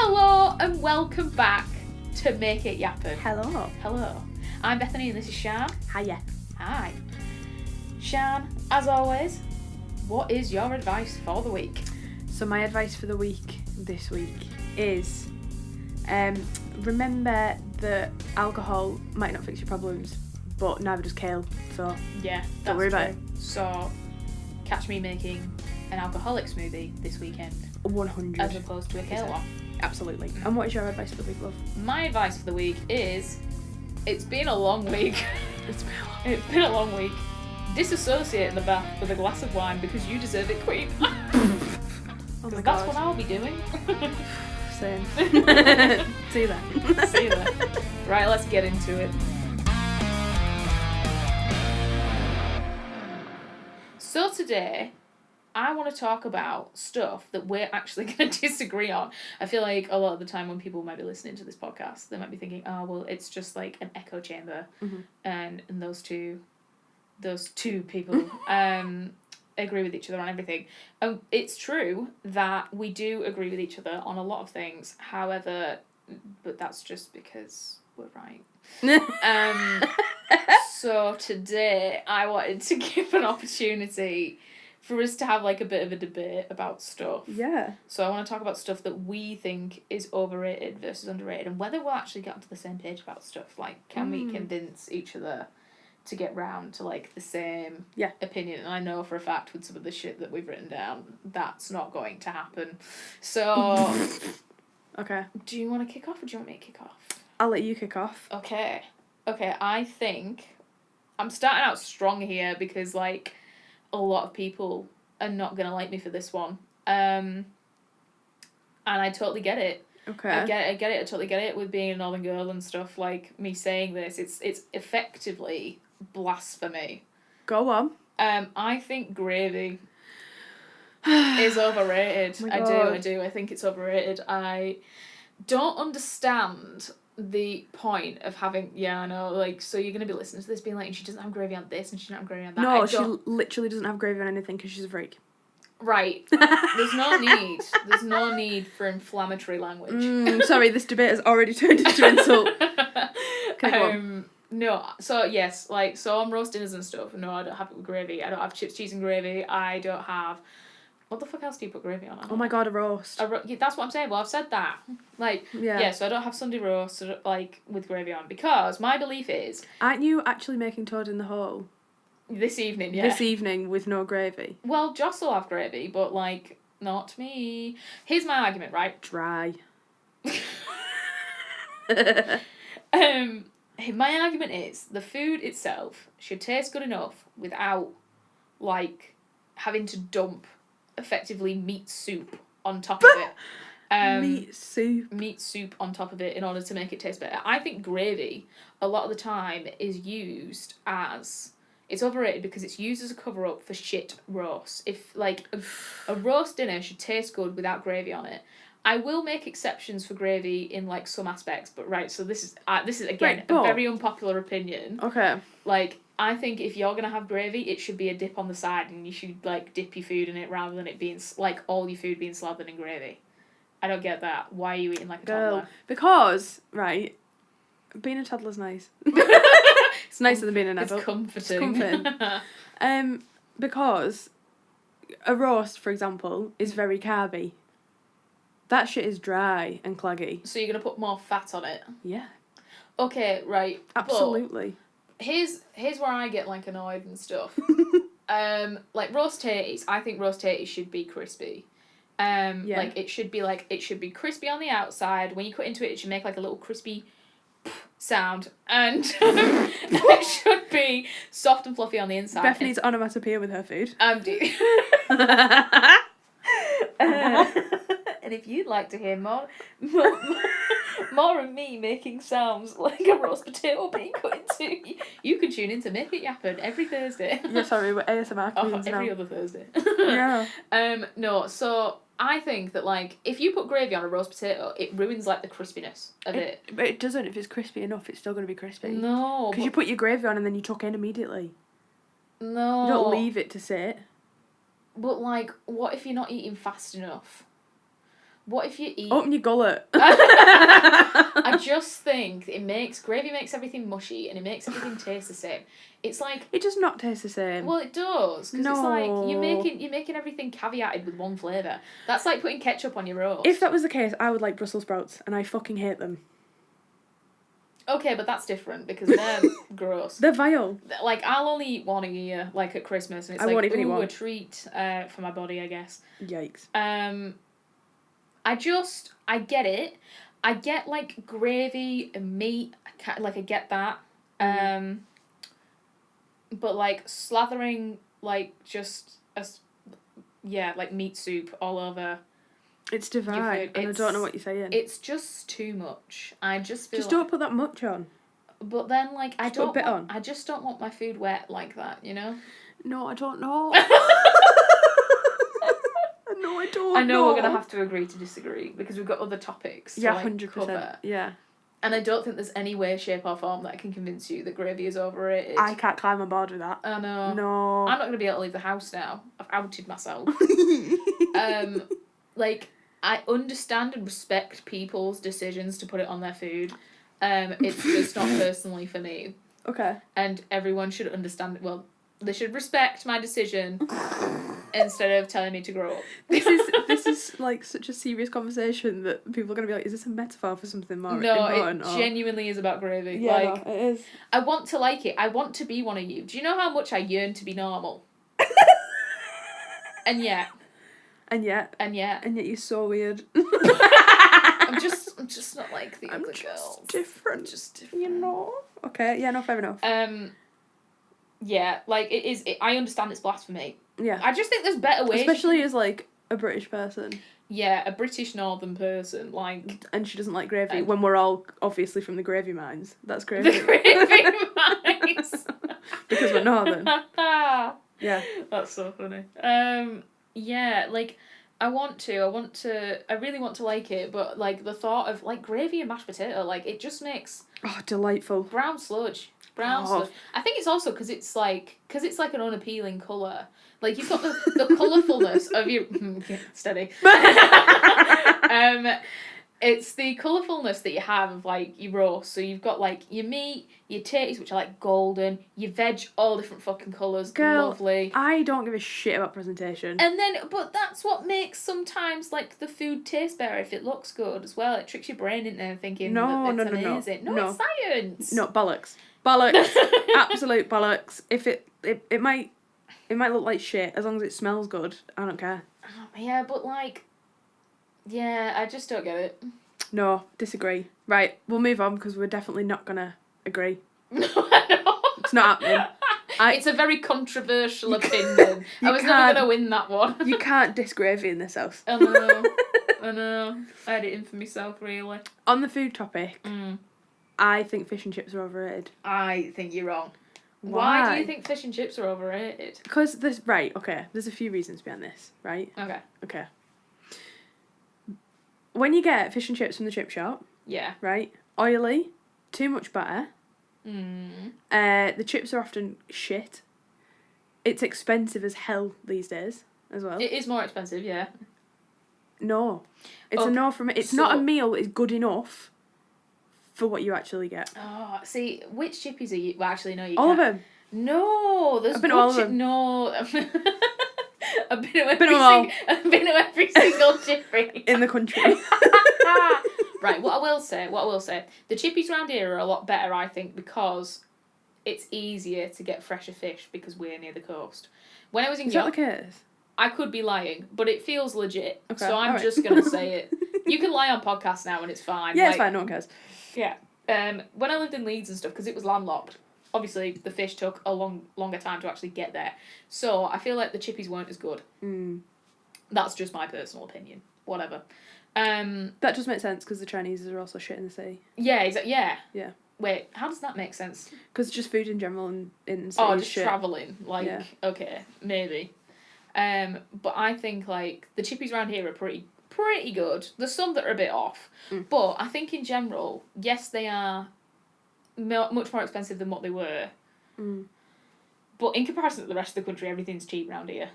Hello and welcome back to Make It Yappen. Hello. Hello. I'm Bethany and this is Siân. Hiya. Hi. Siân, as always, what is your advice for the week? So my advice for the week this week is remember that alcohol might not fix your problems, but neither does kale. So Yeah, don't worry about it. So catch me making an alcoholic smoothie this weekend 100. as opposed to a kale one. Absolutely. And what is your advice for the week, love? My advice for the week is, it's been a long week. It's It's been a long week. Disassociate in the bath with a glass of wine because you deserve it, Queen. Oh my That's god. what I'll be doing. Same. See you then. See you there. Right, let's get into it. So today, I want to talk about stuff that we're actually going to disagree on. I feel like a lot of the time when people might be listening to this podcast, they might be thinking, oh, well, it's just like an echo chamber. Mhm. And those two people agree with each other on everything. It's true that we do agree with each other on a lot of things. However, but that's just because we're right. So today I wanted to give an opportunity for us to have like a bit of a debate about stuff. Yeah. So I want to talk about stuff that we think is overrated versus underrated and whether we'll actually get onto the same page about stuff. Like, can we convince each other to get round to like the same opinion? And I know for a fact with some of the shit that we've written down, that's not going to happen. So Okay. do you want to kick off or do you want me to kick off? I'll let you kick off. Okay, I think I'm starting out strong here because, like, a lot of people are not going to like me for this one. And I totally get it. Okay. I get it, I totally get it with being a northern girl and stuff, like, me saying this. It's effectively blasphemy. Go on. I think gravy is overrated. Oh my I God. do. I think it's overrated. I don't understand the point of having, I know, like, so you're going to be listening to this being like, she doesn't have gravy on this and she doesn't have gravy on that. No, she literally doesn't have gravy on anything because she's a freak. Right. There's no need. There's no need for inflammatory language. Sorry, this debate has already turned into insult. Okay, go on. No, so yes, like, so on roast dinners and stuff, no, I don't have it with gravy. I don't have chips, cheese and gravy. I don't have... What the fuck else do you put gravy on? Oh my god, a roast. Yeah, that's what I'm saying. Well, I've said that. Like, Yeah. So I don't have Sunday roast, like, with gravy on. Because my belief is... Aren't you actually making toad in the hole? This evening, yeah. This evening with no gravy? Well, Joss will have gravy, but, like, not me. Here's my argument, right? Dry. My argument is the food itself should taste good enough without, like, having to dump effectively meat soup on top of it. Meat soup on top of it in order to make it taste better. I think gravy, a lot of the time, is used as... It's overrated because it's used as a cover-up for shit roasts. If, like, a roast dinner should taste good without gravy on it. I will make exceptions for gravy in, like, some aspects, but right, so this is again, a very unpopular opinion. Okay. Like, I think if you're going to have gravy, it should be a dip on the side and you should, like, dip your food in it rather than it being, like, all your food being slathered in gravy. I don't get that. Why are you eating like a toddler? Because, right, being a toddler's nice. It's nicer than being an adult. It's comforting. It's comforting. Because a roast, for example, is very carby. That shit is dry and claggy. So you're going to put more fat on it? Yeah. Okay, right. Absolutely. But here's where I get, like, annoyed and stuff. Like, roast tatties, I think roast tatties should be crispy. Like, it should be crispy on the outside. When you cut into it, it should make, like, a little crispy sound. And it should be soft and fluffy on the inside. Bethany's onomatopoeia with her food. And if you'd like to hear more of me making sounds like a roast potato being cut into, you can tune in to Make It Yappen every Thursday. Yeah, sorry, we're ASMR queens now. Every other Thursday. Yeah. No, so I think that, like, if you put gravy on a roast potato, it ruins, like, the crispiness of it. But it doesn't. If it's crispy enough, it's still going to be crispy. No. Because you put your gravy on and then you tuck in immediately. No. You don't leave it to sit. But, like, what if you're not eating fast enough? What if you eat... Open your gullet. I just think gravy makes everything mushy and it makes everything taste the same. It's like... It does not taste the same. Well, it does. Because No. it's like, you're making everything caveated with one flavour. That's like putting ketchup on your roast. If that was the case, I would like Brussels sprouts, and I fucking hate them. Okay, but that's different because they're gross. They're vile. Like, I'll only eat one a year, like at Christmas, and it's I won't like, even eat one. a treat for my body, I guess. Yikes. I get it. I get, like, gravy and meat. I get that. But, like, slathering, like, just, like, meat soup all over... It's divine, and I don't know what you're saying. It's just too much. I just feel Just don't put that much on. But then, like, I just don't want my food wet like that, you know? No, I don't know. No, I don't I know we're going to have to agree to disagree, because we've got other topics to, 100%. cover. Yeah. And I don't think there's any way, shape or form that I can convince you that gravy is overrated. I can't climb on board with that. I know. No. I'm not going to be able to leave the house now. I've outed myself. Like... I understand and respect people's decisions to put it on their food. It's just not personally for me. Okay. And everyone should understand it. Well, they should respect my decision instead of telling me to grow up. This is like such a serious conversation that people are going to be like, is this a metaphor for something more important? No, it genuinely is about gravy. Yeah, like, no, it is. I want to like it. I want to be one of you. Do you know how much I yearn to be normal? And yet... And yet you're so weird. I'm just not like the other girls. Different. Just different. You know. Okay. Yeah. No. Fair enough. Yeah. Like it is. I understand it's blasphemy. Yeah. I just think there's better ways. Especially as like a British person. Yeah, a British northern person, like. And she doesn't like gravy. When we're all obviously from the gravy mines. That's gravy. The gravy mines. Because we're northern. Yeah. That's so funny. Yeah, like, I really want to like it, but, like, the thought of, like, gravy and mashed potato, like, it just makes... Oh, delightful. Brown sludge. Sludge. I think it's also because it's, like an unappealing colour. Like, you've got the colourfulness of your... Steady. It's the colourfulness that you have of, like, your roast. So you've got, like, your meat, your tatties, which are, like, golden, your veg, all different fucking colours. Girl, lovely. I don't give a shit about presentation. And then, but that's what makes sometimes, like, the food taste better if it looks good as well. It tricks your brain into thinking that it's amazing. No, it's science. No, bollocks. Bollocks. Absolute bollocks. If it might look like shit, as long as it smells good, I don't care. Oh, yeah, but, like... Yeah, I just don't get it. No, disagree. Right, we'll move on because we're definitely not going to agree. No, I know. It's not happening. It's a very controversial opinion. I was never going to win that one. You can't diss gravy in this house. I know. I had it in for myself, really. On the food topic, I think fish and chips are overrated. I think you're wrong. Why do you think fish and chips are overrated? Because there's a few reasons behind this, right? Okay. When you get fish and chips from the chip shop, yeah, right, oily, too much butter. The chips are often shit. It's expensive as hell these days as well. It is more expensive, yeah. No, it's a no from it. It's not a meal. It's good enough for what you actually get. Oh, see, which chippies are you? Well, actually, no, you all can't. of them. No, there's I've been to all of them. No. I've been to every single chippy in the country. Right, what I will say, the chippies around here are a lot better, I think, because it's easier to get fresher fish because we're near the coast. When I was in York, is that the case? I could be lying, but it feels legit, okay, so I'm just going to say it. You can lie on podcasts now and it's fine. Yeah, it's fine, no one cares. Yeah. When I lived in Leeds and stuff, because it was landlocked, obviously the fish took a longer time to actually get there. So I feel like the chippies weren't as good. That's just my personal opinion. Whatever. That does make sense because the Chinese are also shit in the sea. Yeah, exactly. Yeah. Wait, how does that make sense? Because just food in general and in the sea. Oh, just shit. travelling. Like, yeah. Okay, maybe. But I think, like, the chippies around here are pretty good. There's some that are a bit off. But I think in general, yes, they are much more expensive than what they were. But in comparison to the rest of the country, everything's cheap around here.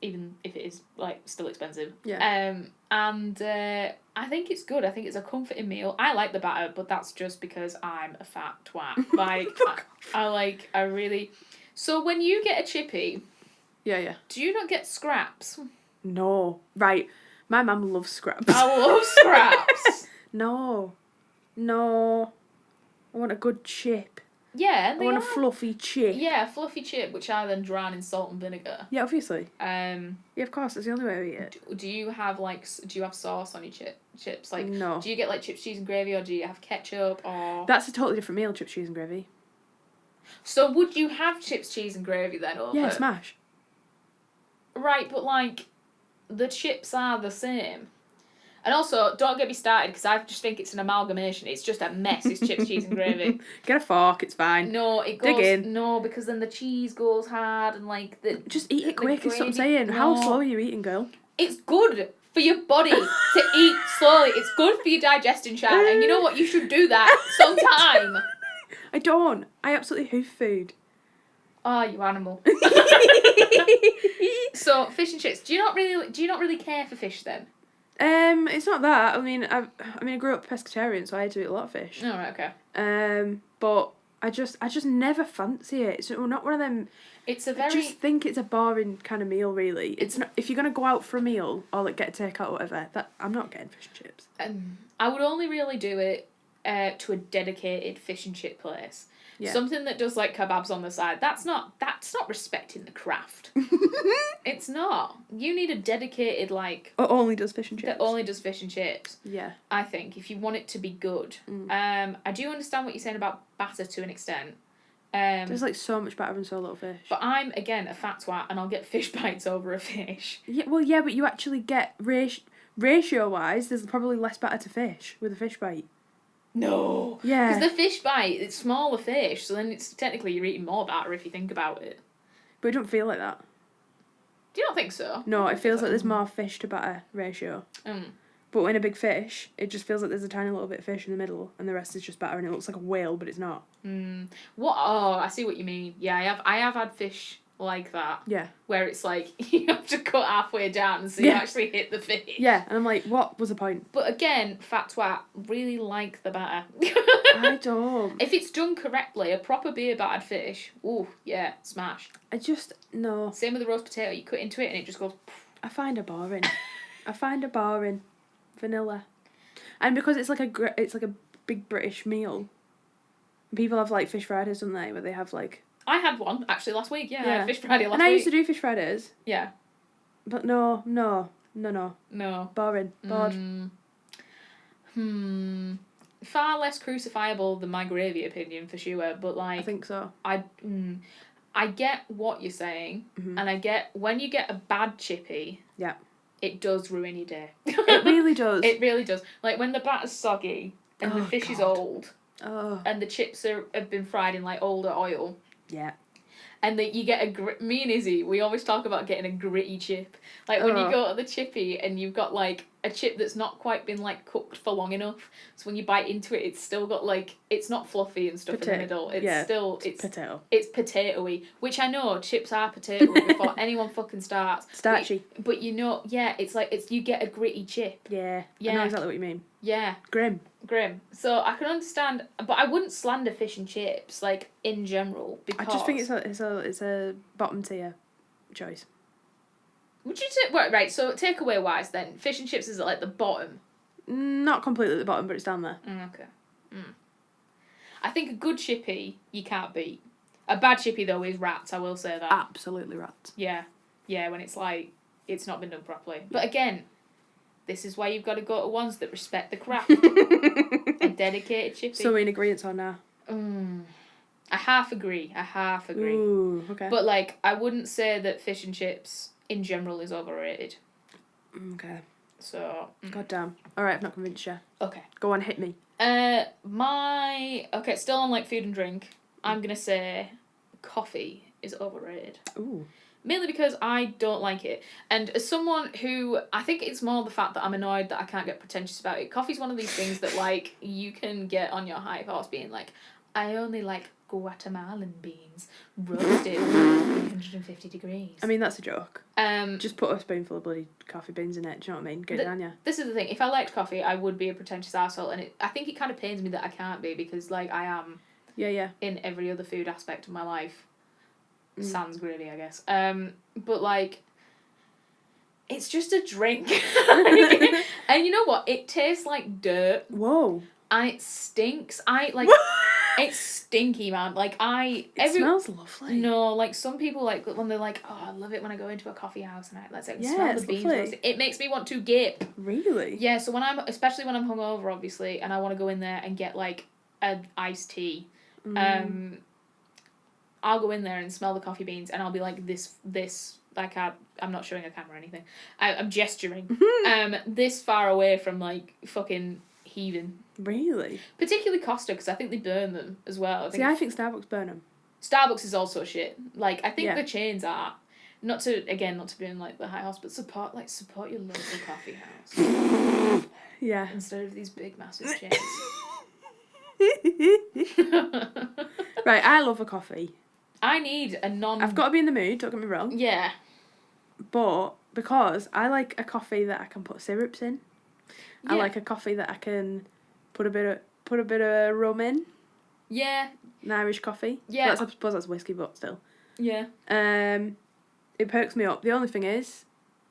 even if it is like still expensive. Yeah. And I think it's good. I think it's a comforting meal. I like the batter, but that's just because I'm a fat twat. Like I really. So when you get a chippy, Yeah. do you not get scraps? No. Right. My mum loves scraps. I love scraps. No. I want a good chip. Yeah, I want a fluffy chip. Yeah, a fluffy chip, which I then drown in salt and vinegar. Yeah, obviously. Yeah, of course. That's the only way we eat it. Do you have sauce on your chips? Like, no. Do you get like chips, cheese, and gravy, or do you have ketchup? Or that's a totally different meal. Chips, cheese, and gravy. So would you have chips, cheese, and gravy then? Over? Yeah, smash. Right, but like, the chips are the same. And also, don't get me started, because I just think it's an amalgamation. It's just a mess. It's chips, cheese, and gravy. Get a fork. It's fine. No, it goes. Dig in. No, because then the cheese goes hard and like the. Just eat it quick. Is what I'm gravy. saying. No. How slow are you eating, girl? It's good for your body to eat slowly. It's good for your digestion, Shan. And you know what? You should do that sometime. I don't. I absolutely hoof food. Oh, you animal. So fish and chips. Do you not really care for fish then? It's not that. I mean, I grew up pescatarian, so I had to eat a lot of fish. Oh, right, okay. But I just never fancy it. It's not one of them. It's a very. I just think it's a boring kind of meal, really. It's not. If you're gonna go out for a meal or like get a takeout or whatever, that I'm not getting fish and chips. I would only really do it to a dedicated fish and chip place. Yeah. Something that does like kebabs on the side. That's not respecting the craft. It's not. You need a dedicated like. Or only does fish and chips. That only does fish and chips. Yeah. I think if you want it to be good. I do understand what you're saying about batter to an extent. There's like so much batter and so little fish. But I'm again a fat twat, and I'll get fish bites over a fish. Yeah. Well, yeah, but you actually get ratio wise. There's probably less batter to fish with a fish bite. No. Yeah. Because the fish bite, it's smaller fish, so then it's technically you're eating more batter if you think about it. But it don't feel like that. Do you not think so? No, it feels like there's more fish to batter ratio. But when a big fish, it just feels like there's a tiny little bit of fish in the middle, and the rest is just batter, and it looks like a whale, but it's not. What? Oh, I see what you mean. Yeah, I have had fish like that. Yeah. Where it's like, you have to cut halfway down so you actually hit the fish. Yeah, and I'm like, what was the point? But again, fat twat, really like the batter. I don't. If it's done correctly, a proper beer battered fish, ooh, yeah, smash. No. Same with the roast potato, you cut into it and it just goes... I find it boring. Vanilla. And because it's like a big British meal. People have like fish Fridays, don't they? Where they have like... I had one, actually, last week. Yeah, I had Fish Friday last week. And I used to do Fish Fridays. Yeah. But no. Boring. Bored. Far less crucifiable than my gravy opinion, for sure, but like... I think so. I get what you're saying, and I get... When you get a bad chippy... Yeah. It does ruin your day. It really does. It really does. Like, when the batter's soggy, and the fish is old, and the chips have been fried in, like, older oil... Yeah. And that you get me and Izzy, we always talk about getting a gritty chip. Like when you go to the chippy and you've got like a chip that's not quite been like cooked for long enough. So when you bite into it, it's still got like, it's not fluffy and stuff in the middle. It's still, it's potato. It's potato-y, which I know chips are potato-y before anyone fucking starts. Starchy. But you know, yeah, it's like, you get a gritty chip. Yeah. I know exactly what you mean. Yeah. Grim. So I can understand, but I wouldn't slander fish and chips like in general because I just think it's a bottom tier choice. Would you say right? So takeaway wise, then fish and chips is at like the bottom. Not completely at the bottom, but it's down there. Okay. I think a good chippy you can't beat. A bad chippy though is rats. I will say that. Absolutely rats. Yeah. When it's like it's not been done properly. But again. This is why you've got to go to ones that respect the craft. A dedicated chippy. So we're in agreement on now? I half agree. Ooh, okay. But, like, I wouldn't say that fish and chips, in general, is overrated. Okay. So... God damn. Alright, I've not convinced you. Okay. Go on, hit me. Okay, still on, like, food and drink. I'm going to say coffee is overrated. Ooh. Mainly because I don't like it. And as someone who... I think it's more the fact that I'm annoyed that I can't get pretentious about it. Coffee's one of these things that, like, you can get on your high horse being like, I only like Guatemalan beans, roasted at 350 degrees. I mean, that's a joke. Just put a spoonful of bloody coffee beans in it, do you know what I mean? Get it down, yeah. This is the thing, if I liked coffee, I would be a pretentious arsehole, and I think it kind of pains me that I can't be, because, like, I am in every other food aspect of my life. Sans gravy, I guess. But, like, it's just a drink. And you know what? It tastes like dirt. Whoa. And it stinks. It's stinky, man. Like, It smells lovely. No, like, some people, like, when they're like, oh, I love it when I go into a coffee house and let's say, Yeah, smell it's the beans lovely. roasted. It makes me want to gape. Really? Yeah, so especially when I'm hungover, obviously, and I want to go in there and get, like, an iced tea, I'll go in there and smell the coffee beans, and I'll be like, this, like, I'm not showing a camera or anything. I'm gesturing. This far away from, like, fucking heaving. Really? Particularly Costa, because I think they burn them as well. I think Starbucks burn them. Starbucks is also shit. Like, I think the chains are, not to be in, like, the high horse, but support your local coffee house. Yeah. Instead of these big, massive chains. Right, I love a coffee. I need a I've got to be in the mood, don't get me wrong. Yeah. But because I like a coffee that I can put syrups in. Yeah. I like a coffee that I can put a bit of rum in. Yeah. An Irish coffee. Yeah. I suppose that's whiskey, but still. Yeah. It perks me up. The only thing is,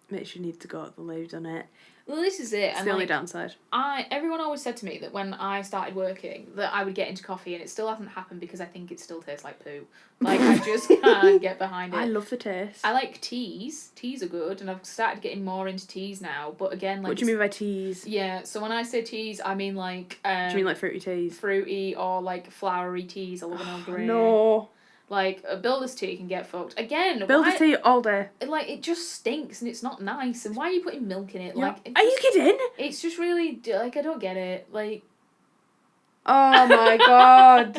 makes you need to go at the lid on it. Well, this is it. It's the only downside. Everyone always said to me that when I started working that I would get into coffee, and it still hasn't happened because I think it still tastes like poo. Like, I just can't get behind it. I love the taste. I like teas. Teas are good, and I've started getting more into teas now. But again, like... What do you mean by teas? Yeah, so when I say teas, I mean, like... do you mean like fruity teas? Fruity or, like, flowery teas. I love an Earl Grey. No. Like, a builder's tea can get fucked. Again, builder's tea all day. Like, it just stinks and it's not nice. And why are you putting milk in it? Yeah. Like, are you kidding? It's just really, like, I don't get it. Like... Oh my god.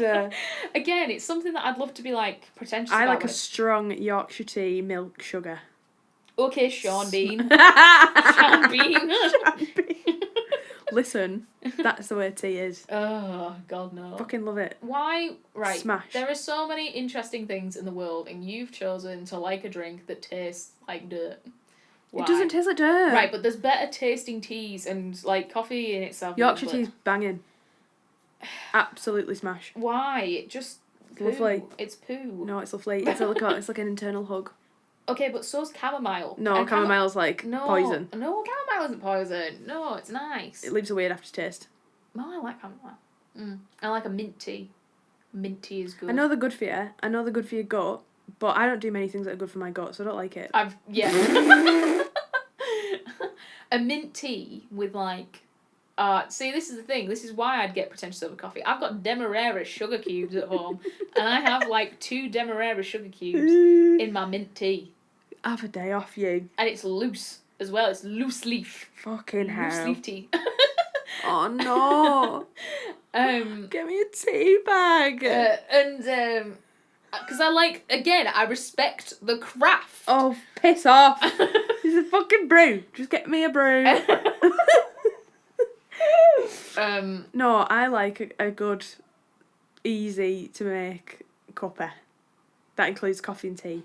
Again, it's something that I'd love to be, like, pretentious I about. like a strong Yorkshire tea, milk, sugar. Okay, Sean Bean. Sean Bean. Sean Bean. Listen, that's the way tea is. Oh, God, no. Fucking love it. Why? Right. Smash. There are so many interesting things in the world, and you've chosen to like a drink that tastes like dirt. Why? It doesn't taste like dirt. Right, but there's better tasting teas, and, like, coffee in itself. Yorkshire tea's banging. Absolutely smash. Why? It just... It's lovely. It's poo. No, it's lovely. It's like an internal hug. Okay, but so's chamomile. No, And chamomile's like poison. No, chamomile isn't poison. No, it's nice. It leaves a weird aftertaste. No, I like chamomile. I like a mint tea. Mint tea is good. I know they're good for you. I know they're good for your gut, but I don't do many things that are good for my gut, so I don't like it. A mint tea with, like... see, this is the thing. This is why I'd get pretentious over coffee. I've got Demerara sugar cubes at home, and I have, like, 2 Demerara sugar cubes in my mint tea. Have a day off, you. And it's loose as well. It's loose leaf. Fucking hell. Loose leaf tea. Oh no. Get me a tea bag. Because I respect the craft. Oh, piss off. It's a fucking brew. Just get me a brew. No, I like a good, easy to make cuppa. That includes coffee and tea.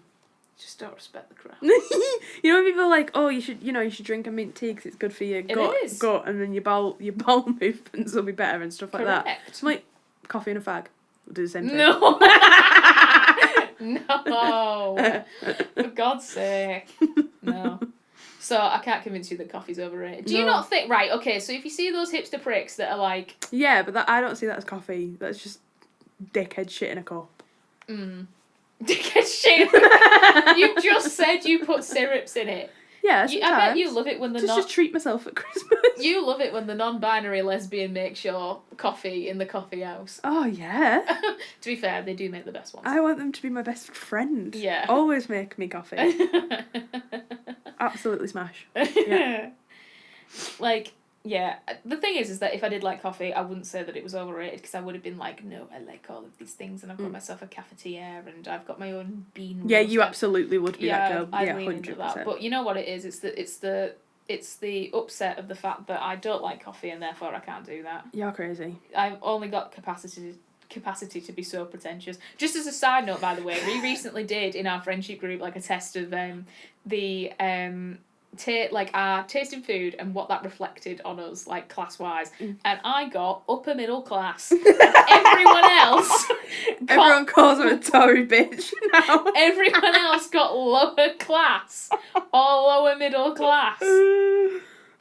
Just don't respect the craft. You know when people are like, oh, you should drink a mint tea because it's good for your gut, and then your bowel movements will be better and stuff like that. I'm like, coffee and a fag. We'll do the same thing. No. No. For God's sake. No. So I can't convince you that coffee's overrated. Do you not think... Right, okay, so if you see those hipster pricks that are like... Yeah, but I don't see that as coffee. That's just dickhead shit in a cup. Dickhead shit in a cup? You just said you put syrups in it. Yeah, I bet you love it when just treat myself at Christmas. You love it when the non-binary lesbian makes your coffee in the coffee house. Oh, yeah. To be fair, they do make the best ones. I want them to be my best friend. Yeah. Always make me coffee. Absolutely smash. Yeah. Like, yeah. The thing is that if I did like coffee, I wouldn't say that it was overrated, because I would have been like, no, I like all of these things, and I've got myself a cafetiere, and I've got my own bean roaster. Yeah, you absolutely would be that girl. I'd lean into that. But you know what it is? It's the upset of the fact that I don't like coffee, and therefore I can't do that. You're crazy. I've only got capacity capacity to be so pretentious. Just as a side note, by the way, we recently did in our friendship group like a test of our taste in food and what that reflected on us, like class wise, and I got upper middle class. Everyone else everyone calls her a Tory bitch now. Everyone else got lower class or lower middle class.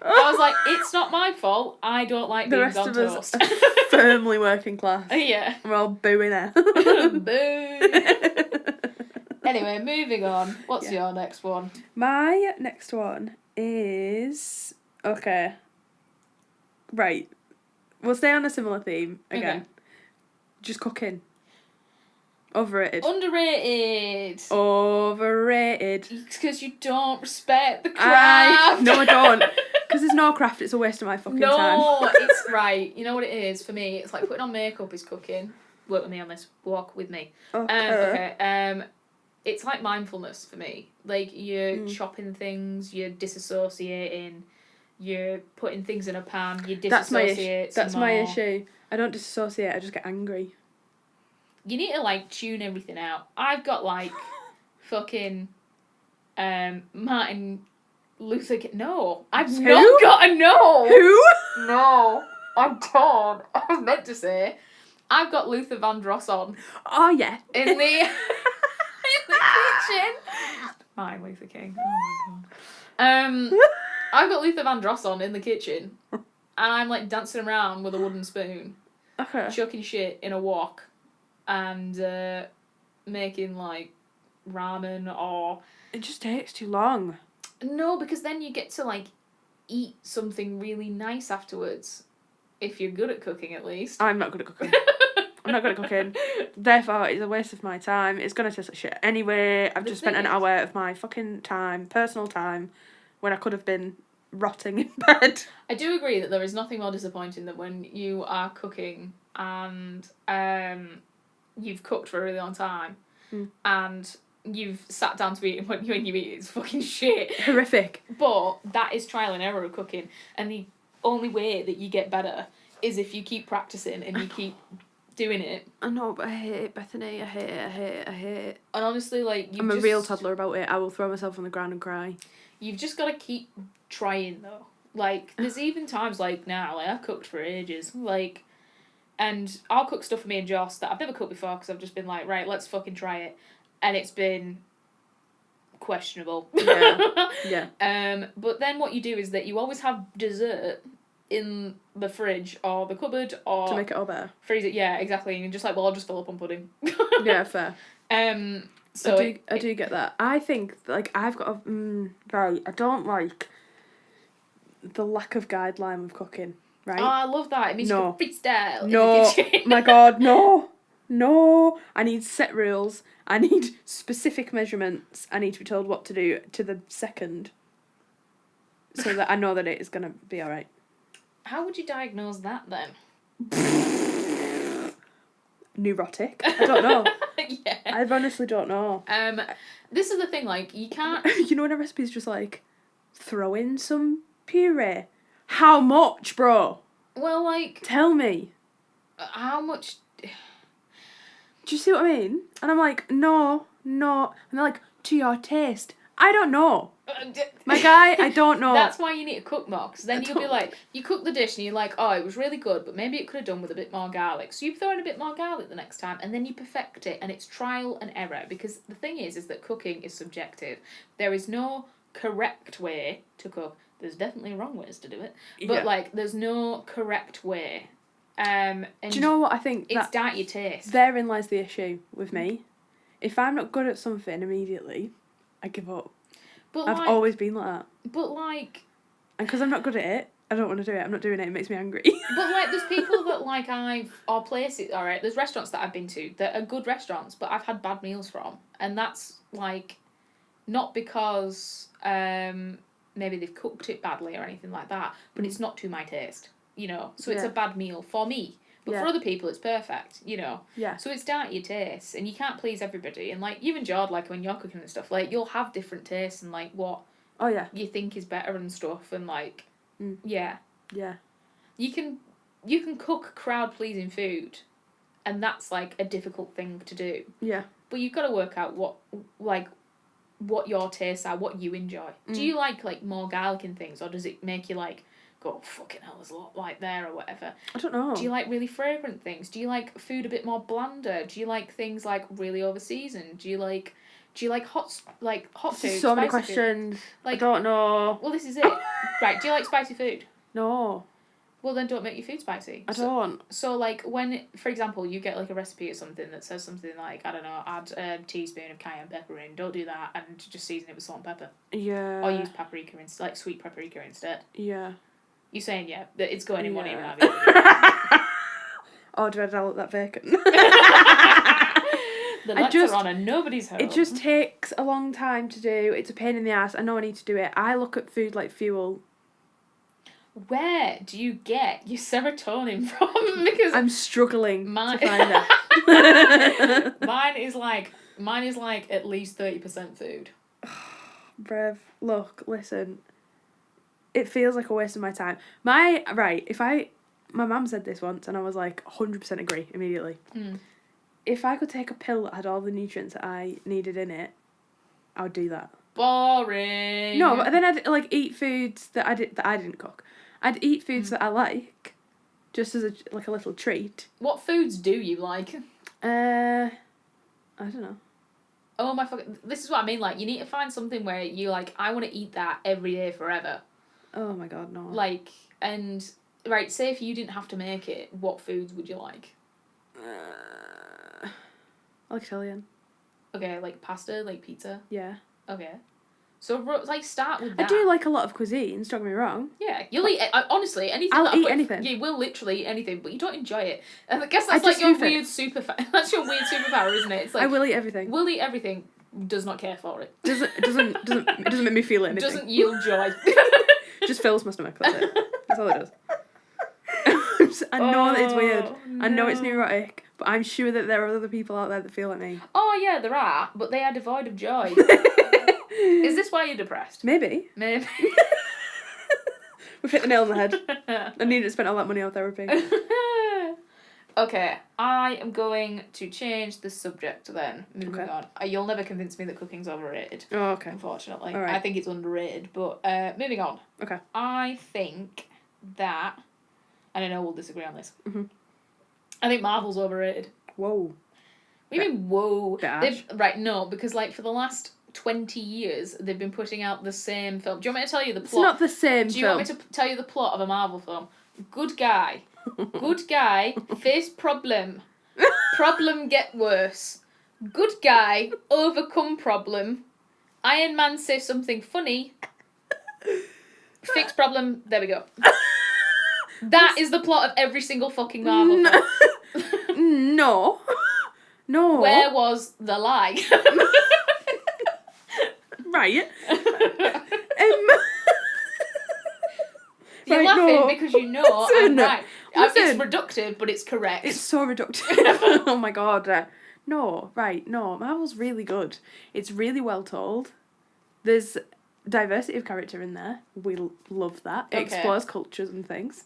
I was like, it's not my fault. I don't like the being rest on of toast. us are firmly working class. Yeah. We're all booing her. Boo. Anyway, moving on. What's your next one? My next one is... Okay. Right. We'll stay on a similar theme again. Okay. Just cooking. Overrated. Underrated. Overrated. It's because you don't respect the craft. No, I don't. Because there's no craft, it's a waste of my fucking time. No, it's right. You know what it is for me? It's like putting on makeup is cooking. Work with me on this. Walk with me. Okay. It's like mindfulness for me. Like, you're chopping things, you're disassociating, you're putting things in a pan, you disassociate. That's my issue. I don't disassociate, I just get angry. You need to, like, tune everything out. I've got, like, fucking Martin Luther King. No, I've not got a no. Who? No, I'm torn. I was meant to say, I've got Luther Vandross on. Oh, yeah. In the... kitchen. Martin Luther King. Oh my god. I've got Luther Vandross on in the kitchen, and I'm like dancing around with a wooden spoon, chucking shit in a wok, and making like ramen or. It just takes too long. No, because then you get to like eat something really nice afterwards, if you're good at cooking at least. I'm not good at cooking. I'm not good at cooking. Therefore, it's a waste of my time. It's going to taste like shit. Anyway, I've just spent an hour of my fucking time, personal time, when I could have been rotting in bed. I do agree that there is nothing more disappointing than when you are cooking and you've cooked for a really long time and you've sat down to eat, and when you eat it's fucking shit. Horrific. But that is trial and error of cooking, and the only way that you get better is if you keep practicing and you keep doing it. I know, but I hate it, Bethany. I hate it. And honestly, like, I'm a real toddler about it. I will throw myself on the ground and cry. You've just got to keep trying, though. Like, there's even times, like, now, like, I've cooked for ages, like, and I'll cook stuff for me and Joss that I've never cooked before, because I've just been like, right, let's fucking try it. And it's been questionable. Yeah. But then what you do is that you always have dessert in the fridge or the cupboard or to make it all better. Freeze it, yeah, exactly. And you're just like, well, I'll just fill up on pudding. Yeah, fair. So I do get that. I think like I've got a right. I don't like the lack of guideline with cooking. Right. Oh, I love that. It means you can freestyle in the kitchen. My God, no. I need set rules. I need specific measurements. I need to be told what to do to the second, so that I know that it is gonna be all right. How would you diagnose that then? Neurotic. I don't know. Yeah. I honestly don't know. This is the thing, like, you can't... You know when a recipe is just like, throw in some puree? How much, bro? Well, like... Tell me. How much... Do you see what I mean? And I'm like, no. And they're like, to your taste. I don't know. My guy, I don't know. That's why you need to cook more, because then you'll be like, you cook the dish and you're like, oh, it was really good, but maybe it could have done with a bit more garlic. So you throw in a bit more garlic the next time, and then you perfect it, and it's trial and error, because the thing is that cooking is subjective. There is no correct way to cook. There's definitely wrong ways to do it, but like, there's no correct way. And do you know what I think? It's down to your taste. Therein lies the issue with me. If I'm not good at something immediately, I give up. But I've always been like that. But like... And because I'm not good at it, I don't want to do it. I'm not doing it. It makes me angry. But like, there's people that like or places, alright, there's restaurants that I've been to that are good restaurants, but I've had bad meals from. And that's like, not because maybe they've cooked it badly or anything like that, but it's not to my taste, you know? So it's a bad meal for me. But for other people, it's perfect, you know? Yeah. So it's down to your taste, and you can't please everybody. And, like, even Jord, like, when you're cooking and stuff, like, you'll have different tastes and, like, what you think is better and stuff, and, like, yeah. Yeah. You can cook crowd-pleasing food and that's like a difficult thing to do. Yeah. But you've got to work out what your tastes are, what you enjoy. Do you like more garlic in things, or does it make you like go, oh, fucking hell, there's a lot like there or whatever? I don't know. Do you like really fragrant things? Do you like food a bit more blander? Do you like things like really over seasoned? Do you like hot food? So many questions. Like, I don't know. Well, this is it. Right, do you like spicy food? No. Well, then don't make your food spicy. I don't. So, like, when, for example, you get, like, a recipe or something that says something like, I don't know, add a teaspoon of cayenne pepper in, don't do that, and just season it with salt and pepper. Yeah. Or use paprika instead, like, sweet paprika instead. Yeah. You're saying, yeah, that it's going in one ear and out of the other. Oh, do I dial that bacon? The lights are on and nobody's home. It just takes a long time to do. It's a pain in the ass. I know I need to do it. I look at food like fuel. Where do you get your serotonin from? Because I'm struggling to find it. Mine is like at least 30% food. Brev, look, listen. It feels like a waste of my time. My mum said this once and I was like 100% agree immediately. If I could take a pill that had all the nutrients that I needed in it, I would do that. Boring. No, but then I'd like eat foods that I didn't cook. I'd eat foods that I like, just as a little treat. What foods do you like? I don't know. Oh my fucking! This is what I mean. Like, you need to find something where you like. I want to eat that every day forever. Oh my god, no. Like, and right. Say if you didn't have to make it, what foods would you like? I like Italian. Okay, like pasta, like pizza. Yeah. Okay. So, like, start with that. I do like a lot of cuisines, don't get me wrong. Yeah, you'll eat... honestly, anything... I'll eat anything. You will literally eat anything, but you don't enjoy it. And I guess that's like your weird that's your weird superpower, isn't it? It's like... I will eat everything. Will eat everything, does not care for it. It doesn't make me feel anything. Doesn't yield joy. Just fills my stomach, that's it. That's all it does. I know that it's weird. No. I know it's neurotic, but I'm sure that there are other people out there that feel like me. Oh, yeah, there are, but they are devoid of joy. Is this why you're depressed? Maybe. Maybe. We've hit the nail on the head. I needed to spend all that money on therapy. Okay, I am going to change the subject then. Moving on. You'll never convince me that cooking's overrated. Oh, okay. Unfortunately. All right. I think it's underrated, but moving on. Okay. I think that, and I know we'll disagree on this, I think Marvel's overrated. Whoa. What do you mean, whoa? Right, no, because like for the last 20 years, they've been putting out the same film. Do you want me to tell you the plot? It's not the same film. Do you want me to tell you the plot of a Marvel film? Good guy, face problem. Problem get worse. Good guy, overcome problem. Iron Man say something funny. Fix problem, there we go. That is the plot of every single fucking Marvel film. No. No. Where was the lie? Right. You're laughing because you know I'm right. It's reductive, but it's correct. It's so reductive. Oh my god. No, Marvel's really good. It's really well told. There's diversity of character in there. We love that. It explores cultures and things.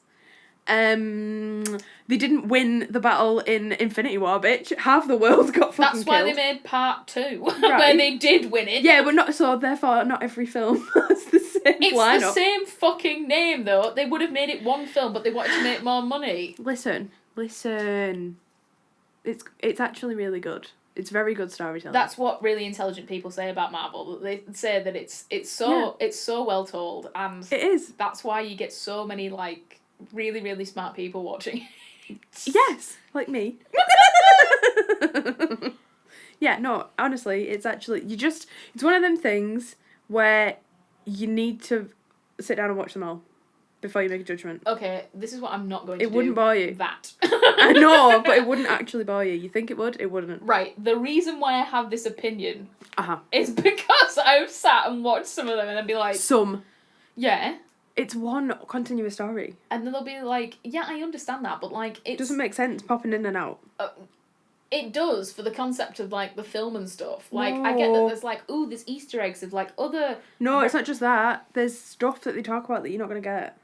They didn't win the battle in Infinity War, bitch. Half the world got fucking killed. That's why they made part 2, where they did win it. Yeah, but therefore not every film has the same lineup. It's the same fucking name, though. They would have made it one film, but they wanted to make more money. Listen. It's actually really good. It's very good storytelling. That's what really intelligent people say about Marvel. They say that it's so well told, and it is. That's why you get so many like really, really smart people watching. Yes, like me. Yeah, no, honestly, it's actually it's one of them things where you need to sit down and watch them all before you make a judgment. Okay, this is what I'm not going to do. It wouldn't bore you. That. I know, but it wouldn't actually bore you. You think it would, it wouldn't. Right, the reason why I have this opinion Uh-huh. is because I've sat and watched some of them and I'd be like... Yeah. It's one continuous story. And then they'll be like, yeah, I understand that, but like, it doesn't make sense popping in and out. It does for the concept of like the film and stuff. Like, no. I get that there's like, ooh, there's Easter eggs of like other... No, it's not just that. There's stuff that they talk about that you're not going to get.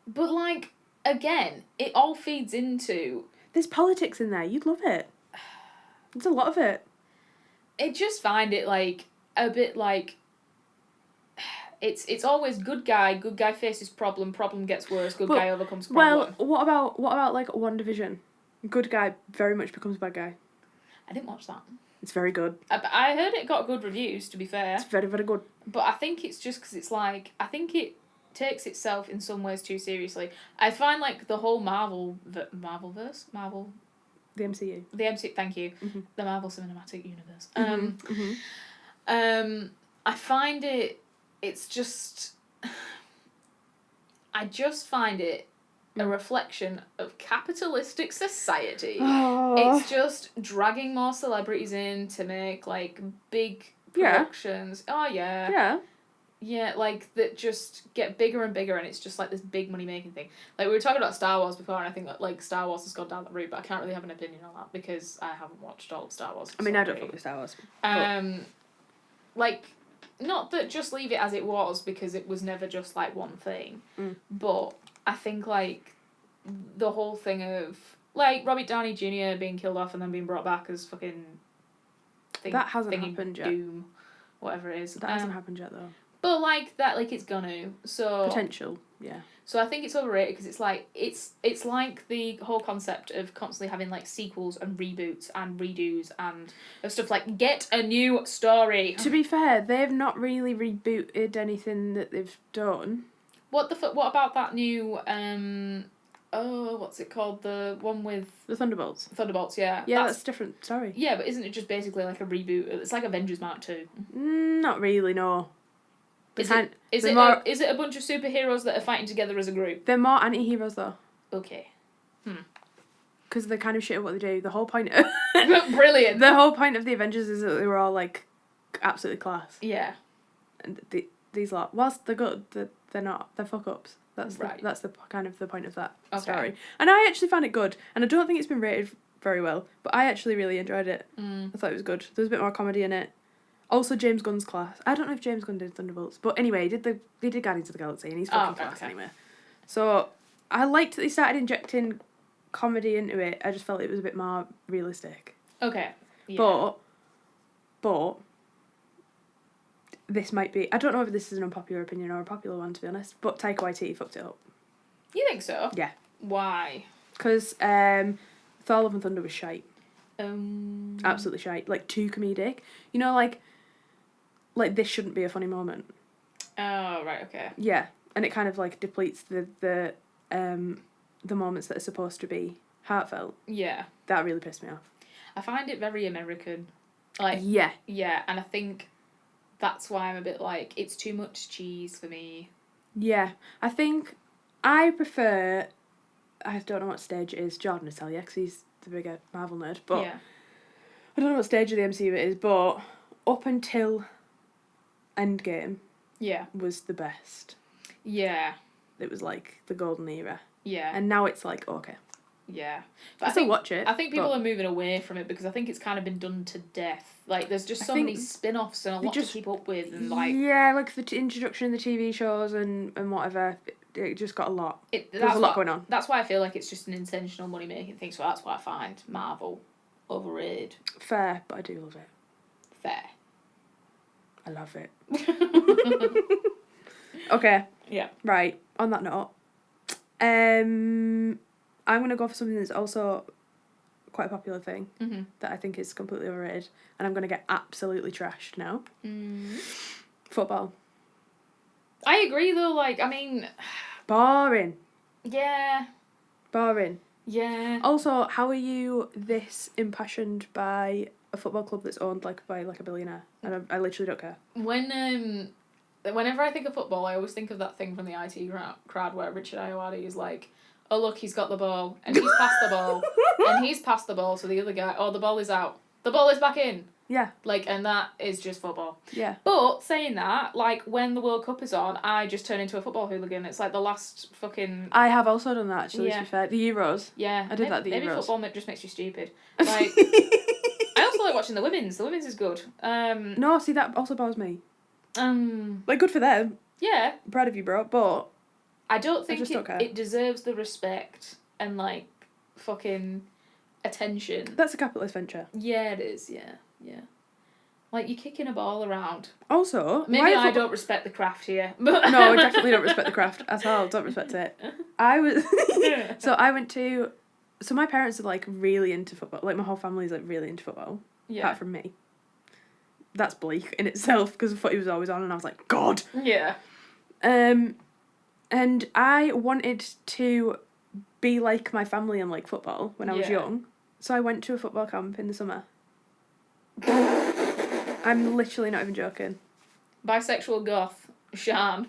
But like, again, it all feeds into... There's politics in there. You'd love it. There's a lot of it. I just find it, like, a bit, like... It's always good guy faces problem gets worse, guy overcomes problem. Well, what about like One Division? Good guy very much becomes bad guy. I didn't watch that. It's very good. I heard it got good reviews, to be fair. It's very, very good. But I think it's just because it's like, I think it takes itself in some ways too seriously. I find like the whole Marvelverse? The MCU. The MCU, thank you. Mm-hmm. The Marvel Cinematic Universe. Mm-hmm. I find it's just... I just find it a reflection of capitalistic society. Oh. It's just dragging more celebrities in to make, like, big productions. Yeah. Oh, yeah. Yeah. Yeah, like, that just get bigger and bigger, and it's just, like, this big money-making thing. Like, we were talking about Star Wars before, and I think that, like, Star Wars has gone down that route, but I can't really have an opinion on that, because I haven't watched all of Star Wars. I mean, I don't fuck with Star Wars. Like, not that just leave it as it was, because it was never just, like, one thing, but I think, like, the whole thing of, like, Robert Downey Jr. being killed off and then being brought back as fucking... That hasn't happened yet. Doom, whatever it is. That hasn't happened yet, though. But, like, that, like, it's gonna, so... Potential, yeah. So I think it's overrated, because it's like, it's like the whole concept of constantly having, like, sequels and reboots and redos and stuff like, get a new story. To be fair, they've not really rebooted anything that they've done. What about that new, what's it called? The one with... The Thunderbolts. Thunderbolts, yeah. Yeah, that's different, sorry. Yeah, but isn't it just basically like a reboot? It's like Avengers Mark 2. Not really, no. Is it a bunch of superheroes that are fighting together as a group? They're more anti-heroes, though. Okay. Because they're kind of shit at what they do. The whole point of... Brilliant! The whole point of the Avengers is that they were all, like, absolutely class. Yeah. And these lot, whilst they're good, they're not. They're fuck-ups. That's right. That's the kind of the point of that story. And I actually found it good. And I don't think it's been rated very well. But I actually really enjoyed it. I thought it was good. There was a bit more comedy in it. Also, James Gunn's class. I don't know if James Gunn did Thunderbolts, but anyway, they did Guardians of the Galaxy, and he's fucking class anyway. So I liked that they started injecting comedy into it. I just felt it was a bit more realistic. Okay. Yeah. But this might be... I don't know if this is an unpopular opinion or a popular one, to be honest, but Taika Waititi fucked it up. You think so? Yeah. Why? Because Thor: Love and Thunder was shite. Absolutely shite. Like, too comedic. You know, like this shouldn't be a funny moment. Oh, right, okay. Yeah, and it kind of, like, depletes the moments that are supposed to be heartfelt. Yeah. That really pissed me off. I find it very American. Like, yeah. Yeah, and I think that's why I'm a bit like, it's too much cheese for me. Yeah, I think I prefer... I don't know what stage it is. Jordan will tell you, because he's the bigger Marvel nerd, but... Yeah. I don't know what stage of the MCU it is, but up until Endgame was the best. Yeah. It was like the golden era. Yeah. And now it's like, okay. Yeah. But I still watch it. I think people are moving away from it because I think it's kind of been done to death. Like, there's just so many spin-offs and a lot to keep up with. And like, yeah, like the introduction in the TV shows and whatever. It just got a lot. There's a lot going on. That's why I feel like it's just an intentional money-making thing. So that's why I find Marvel overrated. Fair, but I do love it. Fair. I love it. Okay. Yeah. Right. On that note, I'm gonna go for something that's also quite a popular thing that I think is completely overrated, and I'm gonna get absolutely trashed now. Football. I agree though. Like, I mean, boring. Yeah. Boring. Yeah. Also, how are you this impassioned by a football club that's owned by a billionaire? And I literally don't care. Whenever I think of football, I always think of that thing from the IT crowd where Richard Ayoade is like, oh look, he's got the ball, and he's passed the ball, and he's passed the ball to the other guy, oh the ball is out, the ball is back in. Yeah. Like, and that is just football. Yeah. But, saying that, like, when the World Cup is on, I just turn into a football hooligan. It's like the last fucking... I have also done that, actually, to be fair. The Euros. Yeah. I did that at the Euros. Maybe football just makes you stupid. Like, I also like watching the women's. The women's is good. No, see, that also bothers me. Like, good for them. Yeah. I'm proud of you, bro, but... I don't think it deserves the respect and, like, fucking... attention. That's a capitalist venture. Yeah, it is, yeah. Like, you're kicking a ball around. Also, maybe I don't respect the craft here. But no, I definitely don't respect the craft at all. Don't respect it. So my parents are, like, really into football. Like, my whole family's, like, really into football. Yeah. Apart from me. That's bleak in itself, because footy was always on, and I was like, God! Yeah. And I wanted to be like my family and like football when I was young. So I went to a football camp in the summer. I'm literally not even joking. Bisexual goth Sian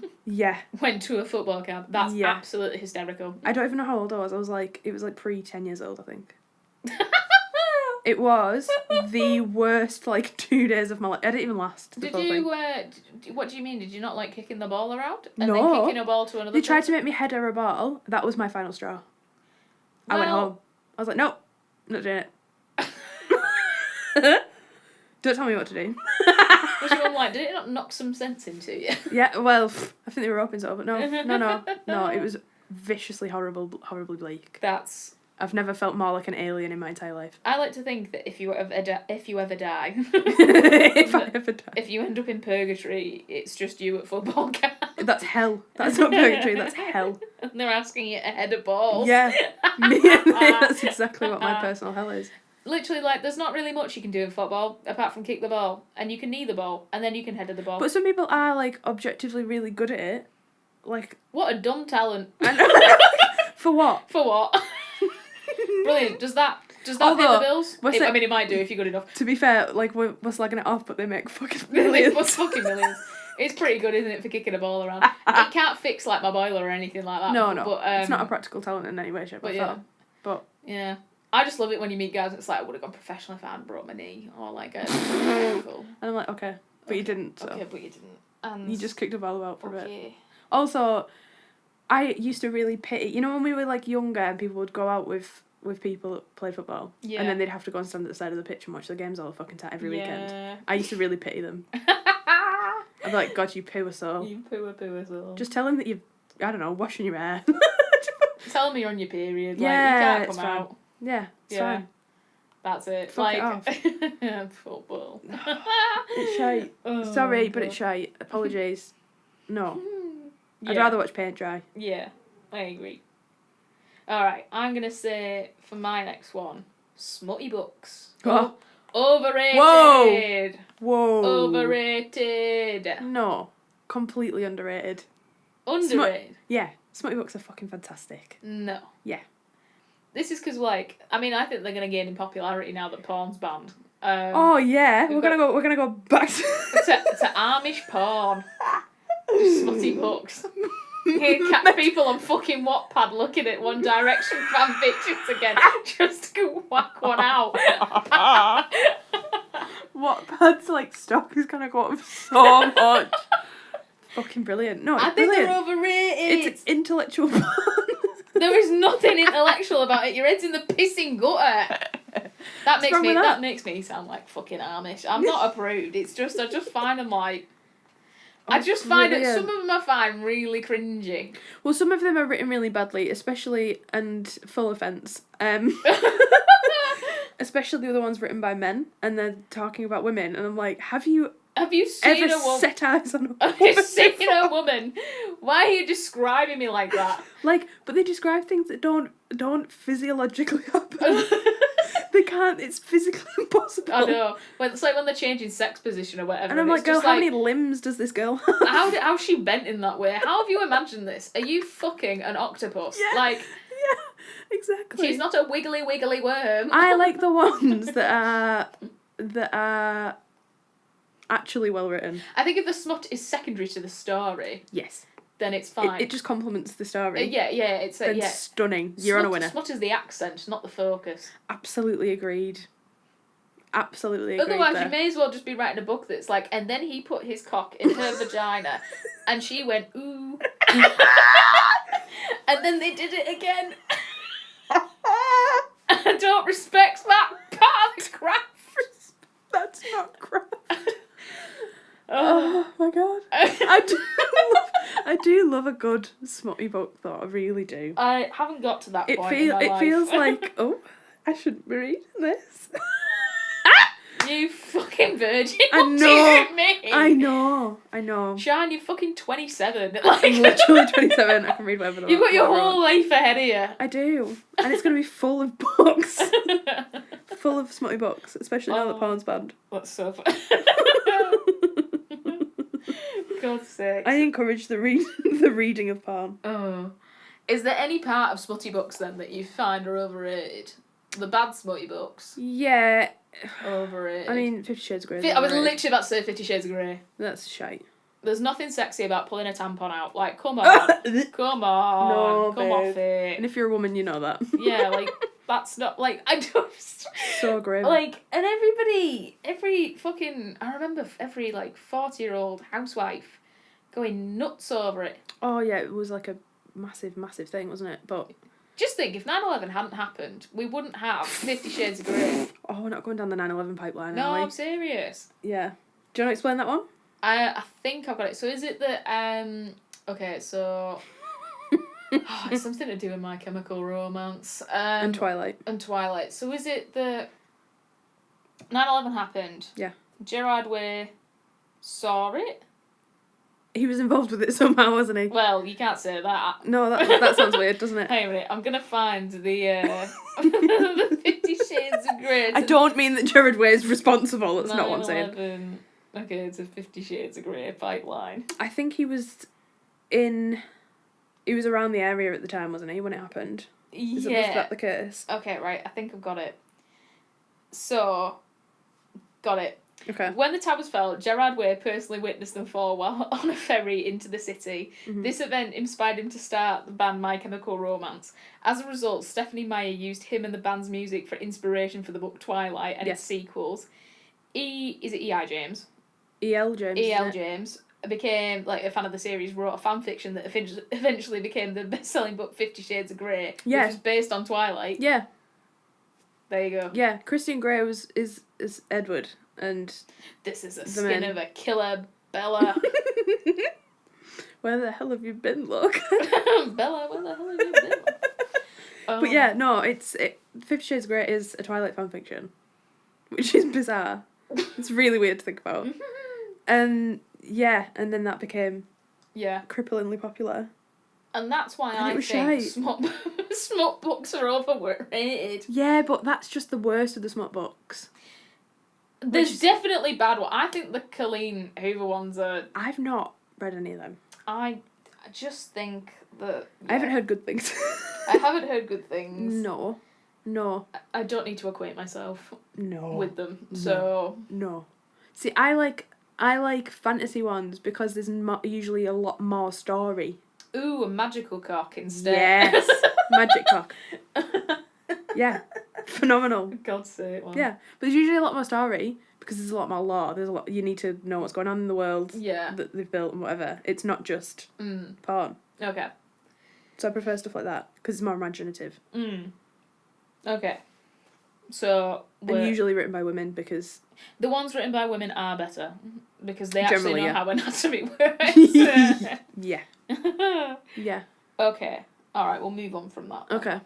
went to a football camp. That's absolutely hysterical. I don't even know how old I was. It was like pre-10 years old, I think. It was the worst, like, 2 days of my life. I didn't even last. Did you, what do you mean? Did you not like kicking the ball around? And no. then kicking a ball to another They tried to make me header a ball. That was my final straw. I went home. I was like, nope, not doing it. Don't tell me what to do. Was your mum like, did it not knock some sense into you? Yeah, well, I think they were hoping so, but no, it was viciously horribly bleak. I've never felt more like an alien in my entire life. I like to think that if you ever die, if I ever die, if you end up in purgatory, it's just you at football camp. That's hell. That's not purgatory. That's hell. And they're asking you to head a ball. Yeah, that's exactly what my personal hell is. Literally, like, there's not really much you can do in football apart from kick the ball, and you can knee the ball, and then you can header the ball. But some people are, like, objectively really good at it. Like, what a dumb talent. For what? For what? Brilliant. Does that pay the bills? I mean, it might do if you're good enough. To be fair, like, we're slagging it off, but they make fucking millions. Fucking millions. It's pretty good, isn't it, for kicking a ball around? It can't fix, like, my boiler or anything like that. No. But, it's not a practical talent in any way, shape, or form. But yeah. I just love it when you meet guys and it's like, I would have gone professional if I hadn't broke my knee. Or, like, and I'm like, okay. But you didn't, so. Okay, but you didn't. And you just kicked a ball about for a bit. Also, I used to really pity... You know when we were, like, younger and people would go out with people that played football? Yeah. And then they'd have to go and stand at the side of the pitch and watch the games all the fucking time every weekend. I used to really pity them. I'd be like, God, you poor soul. You poor soul. Just tell them that you're, I don't know, washing your hair. Tell them you're on your period. Yeah, like, you can't come out. Yeah, it's fine. That's it. Fuck it off. Football. It's shite. Sorry, but it's shite. Apologies. No. I'd rather watch paint dry. Yeah, I agree. Alright, I'm going to say, for my next one, smutty books. Oh. Overrated. Whoa. Overrated. No. Completely underrated. Underrated? Yeah. Smutty books are fucking fantastic. No. Yeah. This is because, like, I mean, I think they're going to gain in popularity now that porn's banned. Oh yeah, we're gonna go back to Amish porn. Smutty books. Here, catch people on fucking Wattpad looking at One Direction fan bitches again, just to whack one out. Wattpad's like stock is gonna go up so much. Fucking brilliant. No, it's think brilliant. They're overrated. It's intellectual porn. There is nothing intellectual about it. Your head's in the pissing gutter. That makes me sound like fucking Amish. I'm not a prude. It's just I just find them like. I just find it. Some of them I find really cringy. Well, some of them are written really badly, especially and full offence. Especially the other ones written by men, and they're talking about women, and I'm like, have you seen ever a woman? Set eyes on a woman? Have you seen a woman? Why are you describing me like that? Like, but they describe things that don't physiologically happen. They can't. It's physically impossible. I know. Well, it's like when they're changing sex position or whatever. And I'm like, girl, how many limbs does this girl have? How's she bent in that way? How have you imagined this? Are you fucking an octopus? Yeah. Like. Yeah, exactly. She's not a wiggly worm. I like the ones that are actually well written. I think if the smut is secondary to the story. Yes. Then it's fine. It just complements the story. It's stunning. You're on a winner. Smut is the accent, not the focus. Absolutely agreed. Otherwise, you may as well just be writing a book that's like, and then he put his cock in her vagina, and she went ooh, and then they did it again. I don't respect that part of the craft. That's not craft. Oh my god. I do love a good smutty book though, I really do. I haven't got to that point. It feels like I shouldn't be reading this. You fucking virgin. I know. I know. Sean, you're fucking 27. I'm literally 27. I can read whatever the You've got your whole life ahead of you. I do. And it's going to be full of books. Full of smutty books, especially now that porn's banned. That's so fun. God's sake. I encourage the reading of porn. Oh. Is there any part of smutty books then that you find are overrated? The bad smutty books? Yeah. Overrated. I mean, 50 Shades of Grey. I was literally about to say 50 Shades of Grey. That's shite. There's nothing sexy about pulling a tampon out. Like, come on. Come on. No, come off it. And if you're a woman, you know that. Yeah, like, that's not, like, I just... So grim. Like, and every fucking... I remember every, like, 40-year-old housewife going nuts over it. Oh, yeah, it was like a massive, massive thing, wasn't it? But... Just think, if 9/11 hadn't happened, we wouldn't have 50 Shades of Grey. Oh, we're not going down the 9/11 pipeline, No, are we? I'm serious. Yeah. Do you want to explain that one? I think I've got it. So is it that, okay, so... it's something to do with My Chemical Romance. And Twilight. And Twilight. So is it that 9/11 happened? Yeah. Gerard Way saw it? He was involved with it somehow, wasn't he? Well, you can't say that. No, that sounds weird, doesn't it? Hang on a minute, I'm going to find the, the 50 Shades of Grey. I don't mean that Gerard Way is responsible, that's not what I'm saying. 9/11. Okay, it's a 50 Shades of Grey pipeline. I think he was around the area at the time, wasn't he, when it happened? Was that the case? Okay, right, I think I've got it. So, got it. Okay. When the towers fell, Gerard Way personally witnessed them fall while on a ferry into the city. Mm-hmm. This event inspired him to start the band My Chemical Romance. As a result, Stephenie Meyer used him and the band's music for inspiration for the book Twilight and its sequels. Is it E.I. James? E.L. James. E.L. James became like a fan of the series, wrote a fan fiction that eventually became the best-selling book 50 Shades of Grey, which was based on Twilight. Yeah. There you go. Yeah, Christian Grey is Edward. And this is a skin of a killer, Bella. Where the hell have you been, look? Bella, where the hell have you been? But yeah, no, 50 Shades of Grey is a Twilight fanfiction, which is bizarre. It's really weird to think about. And yeah, and then that became cripplingly popular. And that's why I think smut books are overrated. Yeah, but that's just the worst of the smut books. There's definitely bad ones. I think the Colleen Hoover ones are... I've not read any of them. I just think that... Yeah. I haven't heard good things. I haven't heard good things. No. I don't need to acquaint myself with them, so... No. See, I like fantasy ones because there's usually a lot more story. Ooh, a magical cock instead. Yes. Magic cock. Yeah. Phenomenal. God's sake, man. Yeah, but there's usually a lot more story because there's a lot more lore. There's a lot. You need to know what's going on in the world that they've built and whatever. It's not just porn. Okay. So I prefer stuff like that because it's more imaginative. Okay. So and usually written by women because the ones written by women are better because they actually know how anatomy works. Yeah. Yeah. Okay. All right. We'll move on from that. Okay.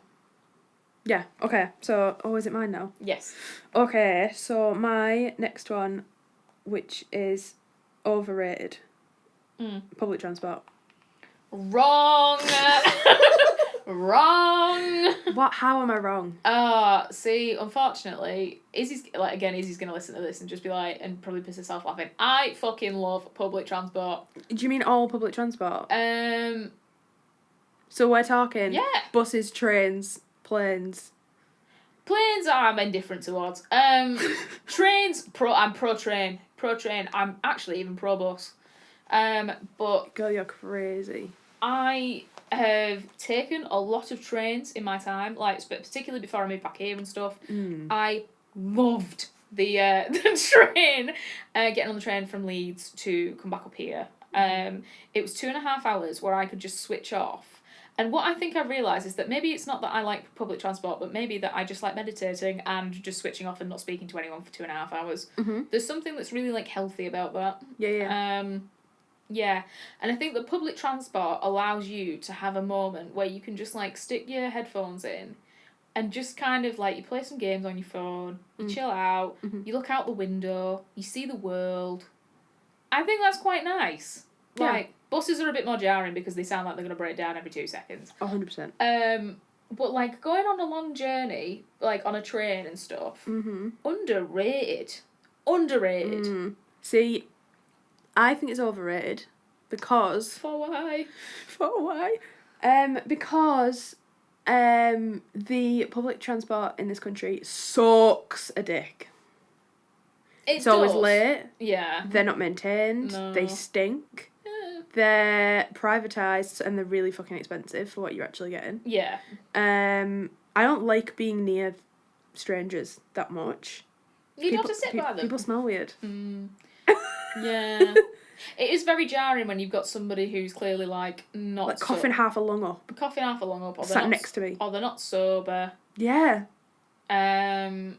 Yeah, okay, so, is it mine now? Yes. Okay, so my next one, which is overrated. Public transport. Wrong! Wrong! What? How am I wrong? See, unfortunately, Izzy's gonna listen to this and just be like, and probably piss herself laughing. I fucking love public transport. Do you mean all public transport? So we're talking buses, trains... Planes I'm indifferent towards. Trains, I'm pro train. I'm actually even pro bus. But girl, you're crazy. I have taken a lot of trains in my time, like particularly before I moved back here and stuff. I loved the train, getting on the train from Leeds to come back up here. It was 2.5 hours where I could just switch off. And what I think I realised is that maybe it's not that I like public transport, but maybe that I just like meditating and just switching off and not speaking to anyone for 2.5 hours. There's something that's really, like, healthy about that. Yeah. Yeah. And I think that public transport allows you to have a moment where you can just, like, stick your headphones in and just kind of, like, you play some games on your phone, you chill out, you look out the window, you see the world. I think that's quite nice. Yeah. Like, buses are a bit more jarring because they sound like they're going to break down every 2 seconds. 100%. But, like, going on a long journey, like, on a train and stuff, underrated. Underrated. See, I think it's overrated because... For why? Because the public transport in this country sucks a dick. It's always late. Yeah. They're not maintained. No. They stink. Yeah. They're privatised and they're really fucking expensive for what you're actually getting. Yeah. I don't like being near strangers that much. You don't have to sit by them. People smell weird. Yeah. It is very jarring when you've got somebody who's clearly, like, not... Like, coughing half a lung up. Coughing half a lung up. Or sat next to me. Or they're not sober. Yeah. Or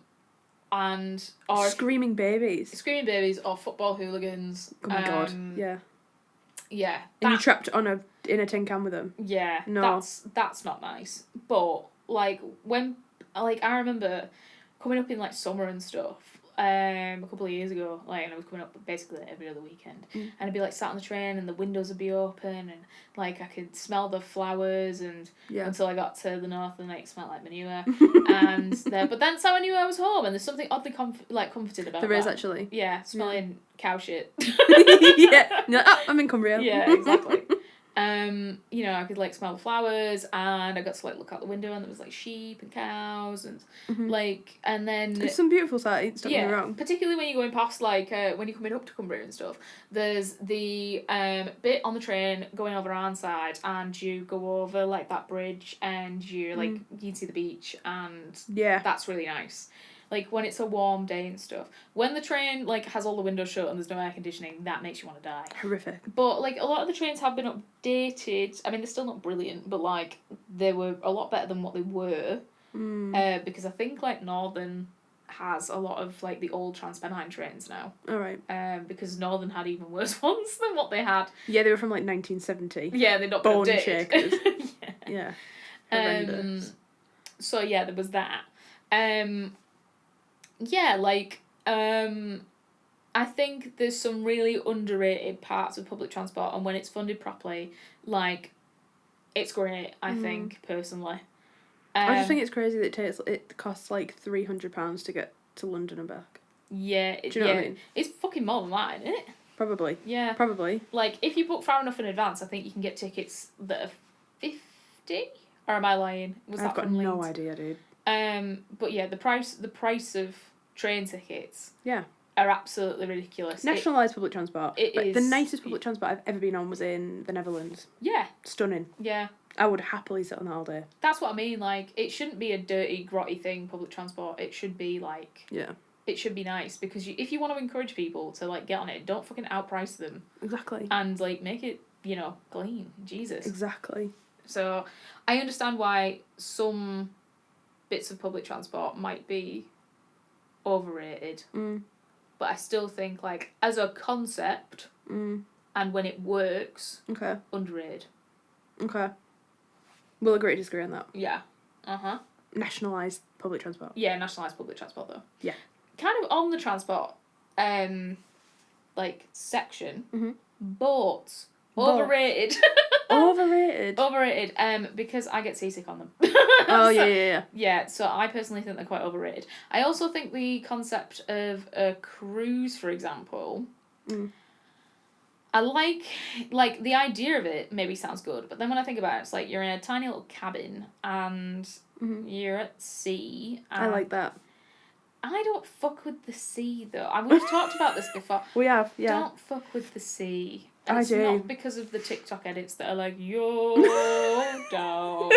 screaming babies. Or football hooligans. Oh my god. Yeah. Yeah. And you're trapped in a tin can with them. Yeah. No. That's not nice. But, like, when... Like, I remember coming up in, like, summer and stuff, a couple of years ago, like, and I was coming up basically every other weekend, and I'd be, like, sat on the train and the windows would be open and, like, I could smell the flowers and until I got to the north and, like, it smelled like manure. But then so I knew I was home, and there's something oddly comforted about that. There is, actually. Yeah, smelling cow shit. Yeah. No, I'm in Cumbria. Yeah, exactly. You know, I could, like, smell the flowers, and I got to, like, look out the window, and there was, like, sheep and cows, and, like, and then... There's some beautiful sights, don't get me wrong. Particularly when you're going past, like, when you're coming up to Cumbria and stuff, there's the bit on the train going over Arnside, and you go over, like, that bridge, and you're, like, you can see the beach, and that's really nice. Like, when it's a warm day and stuff. When the train, like, has all the windows shut and there's no air conditioning, that makes you want to die. Horrific. But, like, a lot of the trains have been updated. I mean, they're still not brilliant, but, like, they were a lot better than what they were. Because I think, like, Northern has a lot of, like, the old Transpennine trains now. Alright. Because Northern had even worse ones than what they had. Yeah, they were from, like, 1970. Yeah, they're not been updated. Shakers. Yeah. Horrendous. So, yeah, there was that. Yeah, like, I think there's some really underrated parts of public transport, and when it's funded properly, like, it's great, I think, personally. I just think it's crazy that it costs, like, £300 to get to London and back. Yeah. Do you know what I mean? It's fucking more than that, isn't it? Probably. Yeah. Probably. Like, if you book far enough in advance, I think you can get tickets that are 50? Or am I lying? I've got no idea, dude. But yeah, the price of train tickets are absolutely ridiculous. Nationalised public transport. It is. The nicest public transport I've ever been on was in the Netherlands. Yeah. Stunning. Yeah. I would happily sit on that all day. That's what I mean, like, it shouldn't be a dirty, grotty thing, public transport. It should be, like... Yeah. It should be nice, because if you want to encourage people to, like, get on it, don't fucking outprice them. Exactly. And, like, make it, you know, clean. Jesus. Exactly. So, I understand why some bits of public transport might be overrated. But I still think, like, as a concept, and when it works, underrated. Okay. We'll agree to disagree on that. Yeah. Nationalised public transport. Yeah, nationalised public transport, though. Yeah. Kind of on the transport, like, section, boats. Overrated. Overrated? Overrated, because I get seasick on them. Oh, yeah. Yeah, so I personally think they're quite overrated. I also think the concept of a cruise, for example, I like, the idea of it maybe sounds good, but then when I think about it, it's like you're in a tiny little cabin, and you're at sea. I like that. I don't fuck with the sea, though. We've talked about this before. We have, yeah. Don't fuck with the sea. And I it's do. not because of the TikTok edits that are like, you're down.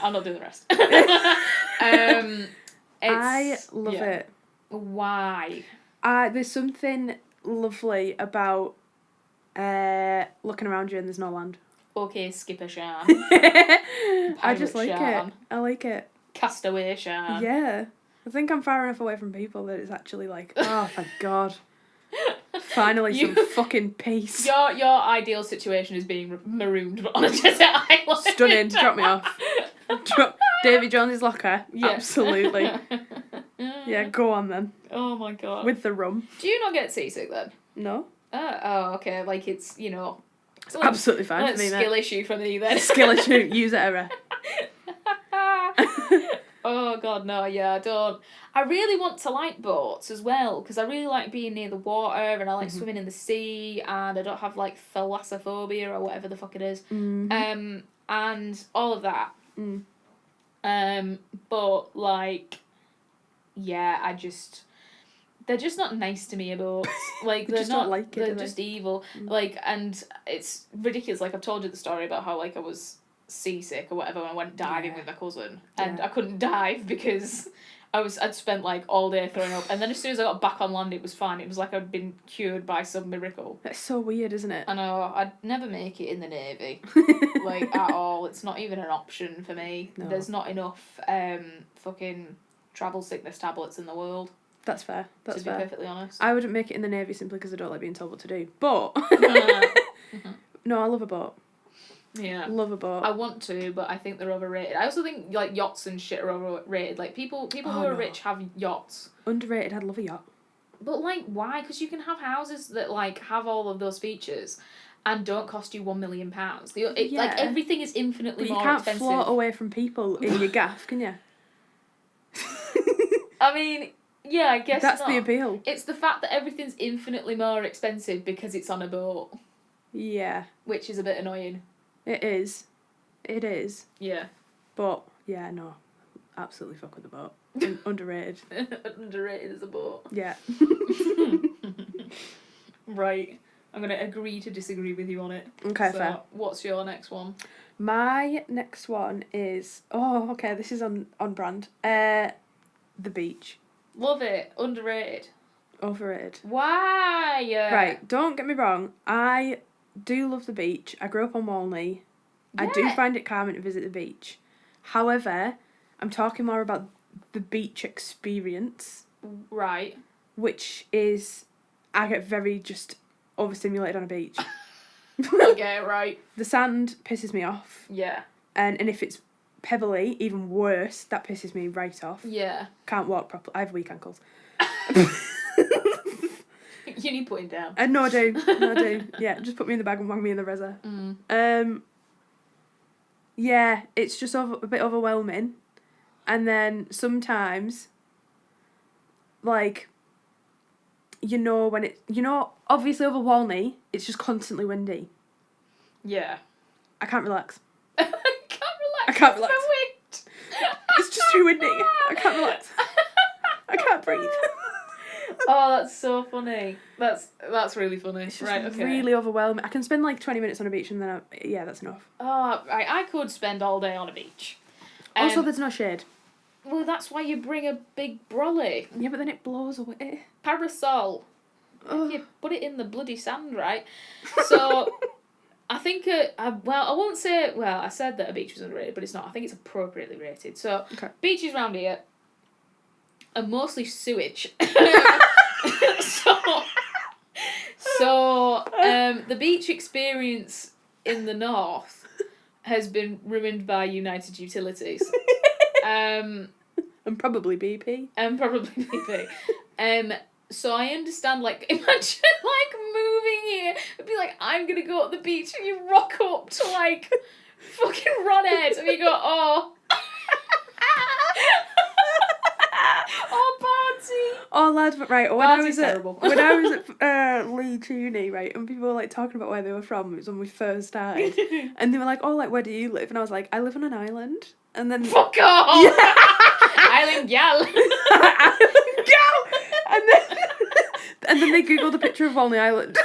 I'll not do the rest. I love it. Why? There's something lovely about looking around you and there's no land. Okay, Skipper Shan. I just like it. I like it. Castaway Shan. Yeah. I think I'm far enough away from people that it's actually like, oh, thank God. Finally, some fucking peace. Your ideal situation is being marooned on a desert island. Stunning. Drop me off. Davy Jones's locker? Yeah. Absolutely. Yeah, go on then. Oh my god. With the rum. Do you not get seasick then? No. Oh, okay. Like it's, you know... It's absolutely fine for me, skill issue for me then. Skill issue, user error. Oh god, no, yeah, I don't. I really want to like boats as well, because I really like being near the water, and I like swimming in the sea, and I don't have like thalassophobia or whatever the fuck it is. And all of that. But like, yeah, they're just not nice to me, boats. Like they're just not don't like it, they're just evil. Like, and it's ridiculous. Like I've told you the story about how like I was seasick or whatever when I went diving with my cousin, and I couldn't dive because I'd spent like all day throwing up, and then as soon as I got back on land it was fine. It was like I'd been cured by some miracle. That's so weird, isn't it? I know, I'd never make it in the Navy. Like at all. It's not even an option for me. No. There's not enough fucking travel sickness tablets in the world. That's fair. That's fair. To be perfectly honest. I wouldn't make it in the Navy simply because I don't like being told what to do. But no, I love a boat. Yeah. Love a boat. I want to, but I think they're overrated. I also think like yachts and shit are overrated. Like people who are rich have yachts. Underrated. I'd love a yacht. But like, why? Because you can have houses that like have all of those features, and don't cost you £1 million. Like everything is infinitely more expensive. But you can't float away from people in your gaff, can you? I mean, yeah, I guess that's the appeal. It's the fact that everything's infinitely more expensive because it's on a boat. Yeah. Which is a bit annoying. It is. It is. Yeah. But, yeah, no. Absolutely fuck with the boat. Underrated. Underrated as a boat. Yeah. Right. I'm going to agree to disagree with you on it. Okay, fair. What's your next one? My next one is... Oh, okay, this is on brand. The beach. Love it. Underrated. Overrated. Why? Right, don't get me wrong. I do love the beach. I grew up on Walney. Yeah. I do find it calming to visit the beach. However, I'm talking more about the beach experience. Right. Which is... I get very just overstimulated on a beach. Okay, right. The sand pisses me off. Yeah. And if it's pebbly, even worse, that pisses me right off. Yeah. Can't walk properly. I have weak ankles. You need putting down. No, I do. Yeah, just put me in the bag and wang me in the reza. Yeah, it's just a bit overwhelming. And then sometimes, like, when obviously over Walney, it's just constantly windy. Yeah. I can't relax. I can't relax. It's just too windy. I can't relax. I can't breathe. Oh, that's so funny. That's really funny. It's just really overwhelming. I can spend like 20 minutes on a beach and then that's enough. Oh, right. I could spend all day on a beach. Also, there's no shade. Well, that's why you bring a big brolly. Yeah, but then it blows away. Parasol. You put it in the bloody sand, right? So, I think, I won't say, I said that a beach was underrated, but it's not. I think it's appropriately rated. So, beaches around here are mostly sewage. So, the beach experience in the north has been ruined by United Utilities. And probably BP. So I understand, like, imagine, like, moving here and be like, I'm gonna go to the beach, and you rock up to, like, fucking Ronhead, and you go, oh. Oh, Barty. Oh, lad, right, when I was at Leeds Uni, right, and people were, like, talking about where they were from, it was when we first started, and they were like, oh, like, where do you live? And I was like, I live on an island. And then... Fuck off! Yeah. Island gal. Island gal! And then they googled a picture of Walney Island.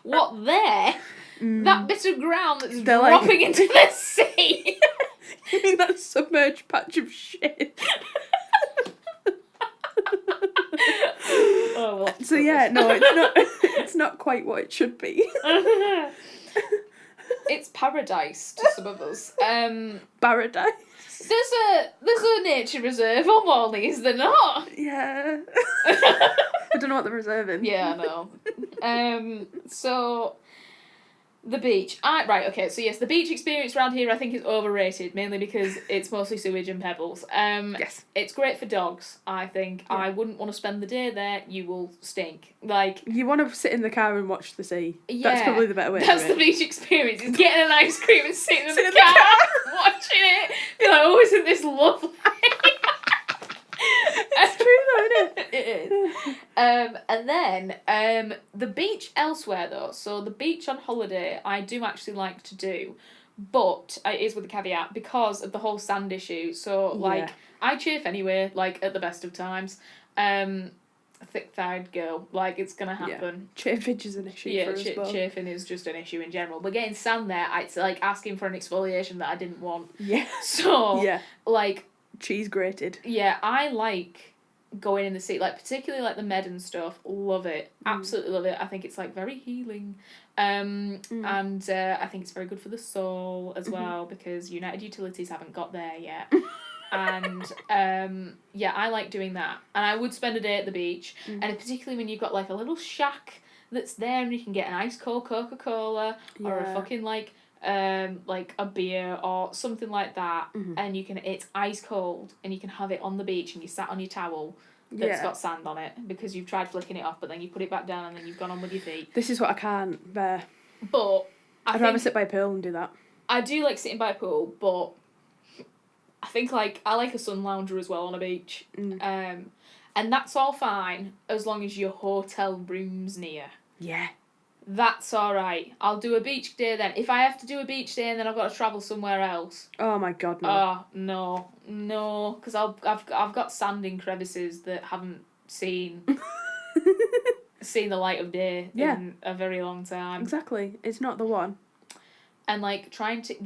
What, there? That bit of ground that's dropping into the sea? You mean that submerged patch of shit? Oh, well, so yeah, no, it's not quite what it should be. It's paradise to some of us. Paradise. There's a nature reserve on Walney, is there not? Yeah. I don't know what they're reserving. Yeah, I know. So The beach. Right, okay, so yes, the beach experience around here I think is overrated, mainly because it's mostly sewage and pebbles. Yes. It's great for dogs, I think. Yeah. I wouldn't want to spend the day there, you will stink. Like... You want to sit in the car and watch the sea. Yeah. That's probably the better way That's to do it. The beach experience, is getting an ice cream and sitting in the car, watching it. Be like, oh, isn't this lovely? It's true though, isn't it? It is. And then the beach elsewhere though, so the beach on holiday I do actually like to do, but it is with a caveat because of the whole sand issue. So like I chafe anyway, like at the best of times. A thick-thighed girl, like it's gonna happen. Yeah. Chafing is an issue for us both. Chafing is just an issue in general. But getting sand there, it's like asking for an exfoliation that I didn't want. Yeah. So like cheese grated. Yeah, I like going in the sea, like particularly like the Med and stuff. Love it, absolutely love it. I think it's like very healing, and I think it's very good for the soul as well because United Utilities haven't got there yet. And I like doing that, and I would spend a day at the beach, and particularly when you've got like a little shack that's there, and you can get an ice cold Coca-Cola or a fucking like a beer or something like that, and it's ice cold, and you can have it on the beach, and you sat on your towel that's got sand on it because you've tried flicking it off, but then you put it back down, and then you've gone on with your feet. This is what I can't bear. But I'd rather sit by a pool and do that. I do like sitting by a pool, but I think like I like a sun lounger as well on a beach, and that's all fine as long as your hotel room's near. Yeah. That's alright. I'll do a beach day then. If I have to do a beach day and then I've got to travel somewhere else. Oh my god, no. Oh, no. Because I've got sand in crevices that haven't seen the light of day in a very long time. Exactly. It's not the one. And like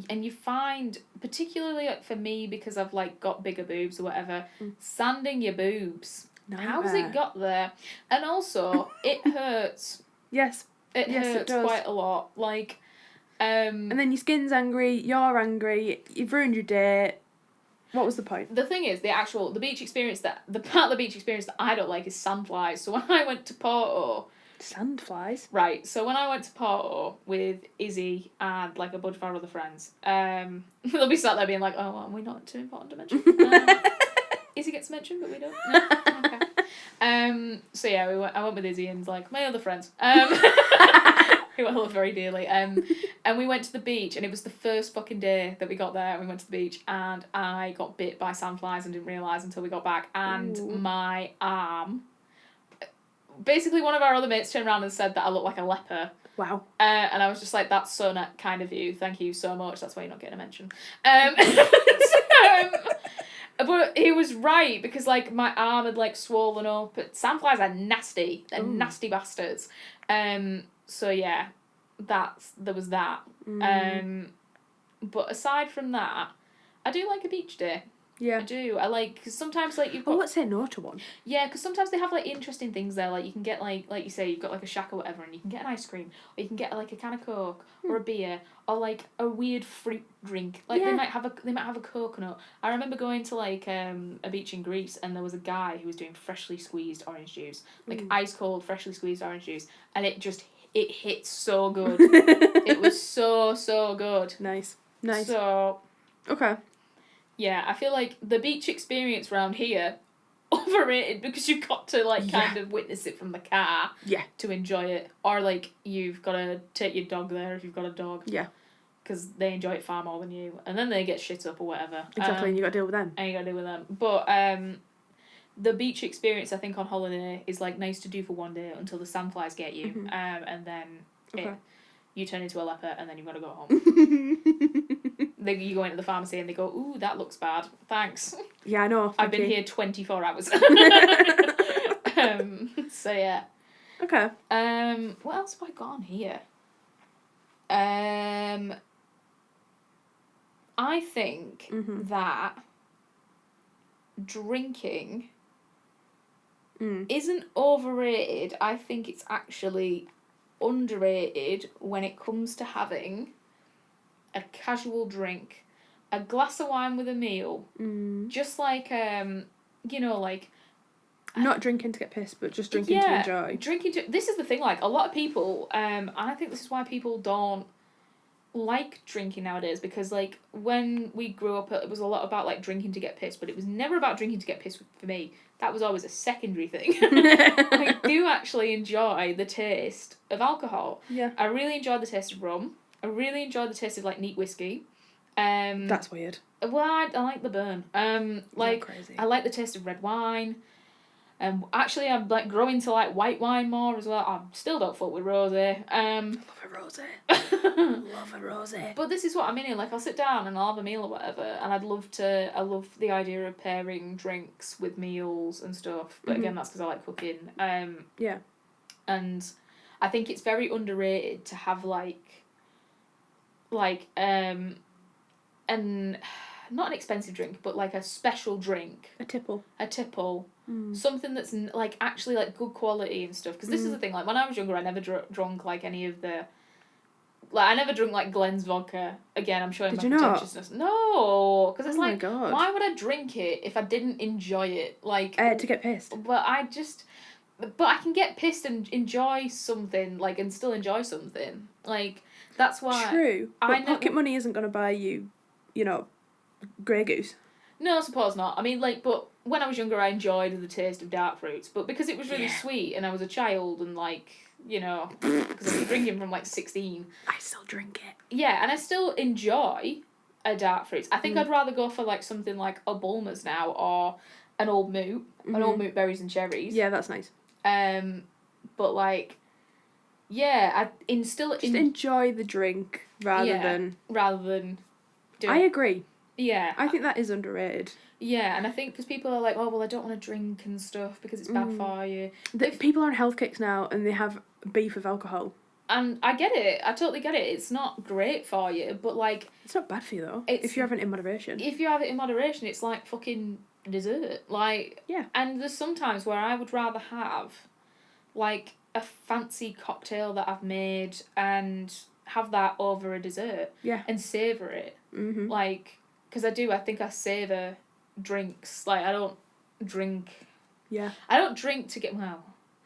and you find, particularly like for me, because I've like got bigger boobs or whatever, sanding your boobs. How's it got there? And also, it hurts. Yes. It hurts quite a lot. Like, and then your skin's angry, you're angry, you've ruined your day. What was the point? The thing is, the part of the beach experience that I don't like is sandflies. So when I went to Porto... Sandflies? Right, so when I went to Porto with Izzy and like a bunch of our other friends, they'll be sat there being like, oh, well, we're not too important to mention. Izzy gets mentioned, but we don't. No? Okay. So yeah, I went with Izzy and like my other friends, who I love very dearly. And we went to the beach, and it was the first fucking day that we got there. And we went to the beach, and I got bit by sandflies and didn't realise until we got back. And my arm, basically, one of our other mates turned around and said that I looked like a leper. Wow. And I was just like, that's so kind of you. Thank you so much. That's why you're not getting a mention. But he was right, because like my arm had like swollen up. But sandflies are nasty. They're nasty bastards. So yeah, there was that. But aside from that, I do like a beach day. Yeah. I do. I like, because sometimes like you've got... Oh, let's say no to one. Yeah, because sometimes they have like interesting things there. Like you can get like you say, you've got like a shack or whatever, and you can get an ice cream, or you can get like a can of Coke or a beer, or like a weird fruit drink. Like they might have a coconut. I remember going to like a beach in Greece, and there was a guy who was doing freshly squeezed orange juice, like ice cold freshly squeezed orange juice, and it hit so good. It was so good. Nice. So okay. Yeah, I feel like the beach experience around here, overrated, because you've got to like kind of witness it from the car to enjoy it. Or like you've got to take your dog there if you've got a dog. Yeah. Because they enjoy it far more than you. And then they get shit up or whatever. Exactly, and you got to deal with them. But the beach experience, I think, on holiday is like nice to do for one day until the sandflies get you. And then you turn into a leper, and then you've got to go home. You go into the pharmacy and they go, ooh, that looks bad. Thanks. Yeah, I know. I've been here 24 hours. So yeah. Okay. What else have I got on here? I think that drinking isn't overrated. I think it's actually underrated when it comes to having a casual drink, a glass of wine with a meal, just like like not drinking to get pissed, but just drinking to enjoy. This is the thing. Like a lot of people, and I think this is why people don't like drinking nowadays because, like, when we grew up, it was a lot about, like, drinking to get pissed, but it was never about drinking to get pissed for me. That was always a secondary thing. I do actually enjoy the taste of alcohol. Yeah. I really enjoy the taste of rum. I really enjoy the taste of, like, neat whiskey. That's weird. Well, I like the burn. Like, crazy. I like the taste of red wine. Actually, I'm, like, growing to like white wine more as well. I still don't fuck with rosé. Love a rosé. Love a rosé. But this is what I'm in. Like, I'll sit down and I'll have a meal or whatever, and I love the idea of pairing drinks with meals and stuff. But again, that's because I like cooking. Yeah. And I think it's very underrated to have and not an expensive drink, but like a special drink. A tipple. Something that's like actually like good quality and stuff. Because this is the thing. Like when I was younger, I never drunk like any of the. Like I never drunk like Glen's vodka. Again, I'm showing my pretentiousness. No, because it's like, why would I drink it if I didn't enjoy it? Like to get pissed. But I can get pissed and enjoy something, like, and still enjoy something. Like that's why. True, but pocket money isn't gonna buy you, Grey Goose. No, I suppose not. I mean, like, but when I was younger, I enjoyed the taste of dark fruits, but because it was really sweet and I was a child and, like, because I was drinking from, like, 16. I still drink it. Yeah, and I still enjoy a dark fruits. I think I'd rather go for, like, something like a Bulmers now or an Old Moot. An Old Moot berries and cherries. Yeah, that's nice. But, like, yeah, enjoy the drink rather than do I agree. Yeah. I think that is underrated. Yeah, and I think because people are like, oh, well, I don't want to drink and stuff because it's bad for you. People are on health kicks now and they have beef with alcohol. And I get it. I totally get it. It's not great for you, but, like... It's not bad for you, though, if you have it in moderation. If you have it in moderation, it's like fucking dessert. Like... Yeah. And there's sometimes where I would rather have, like, a fancy cocktail that I've made and have that over a dessert. Yeah. And savour it. Mm-hmm. Like... Because I think I savour drinks. Like, I don't drink... Yeah. I don't drink to get... Well,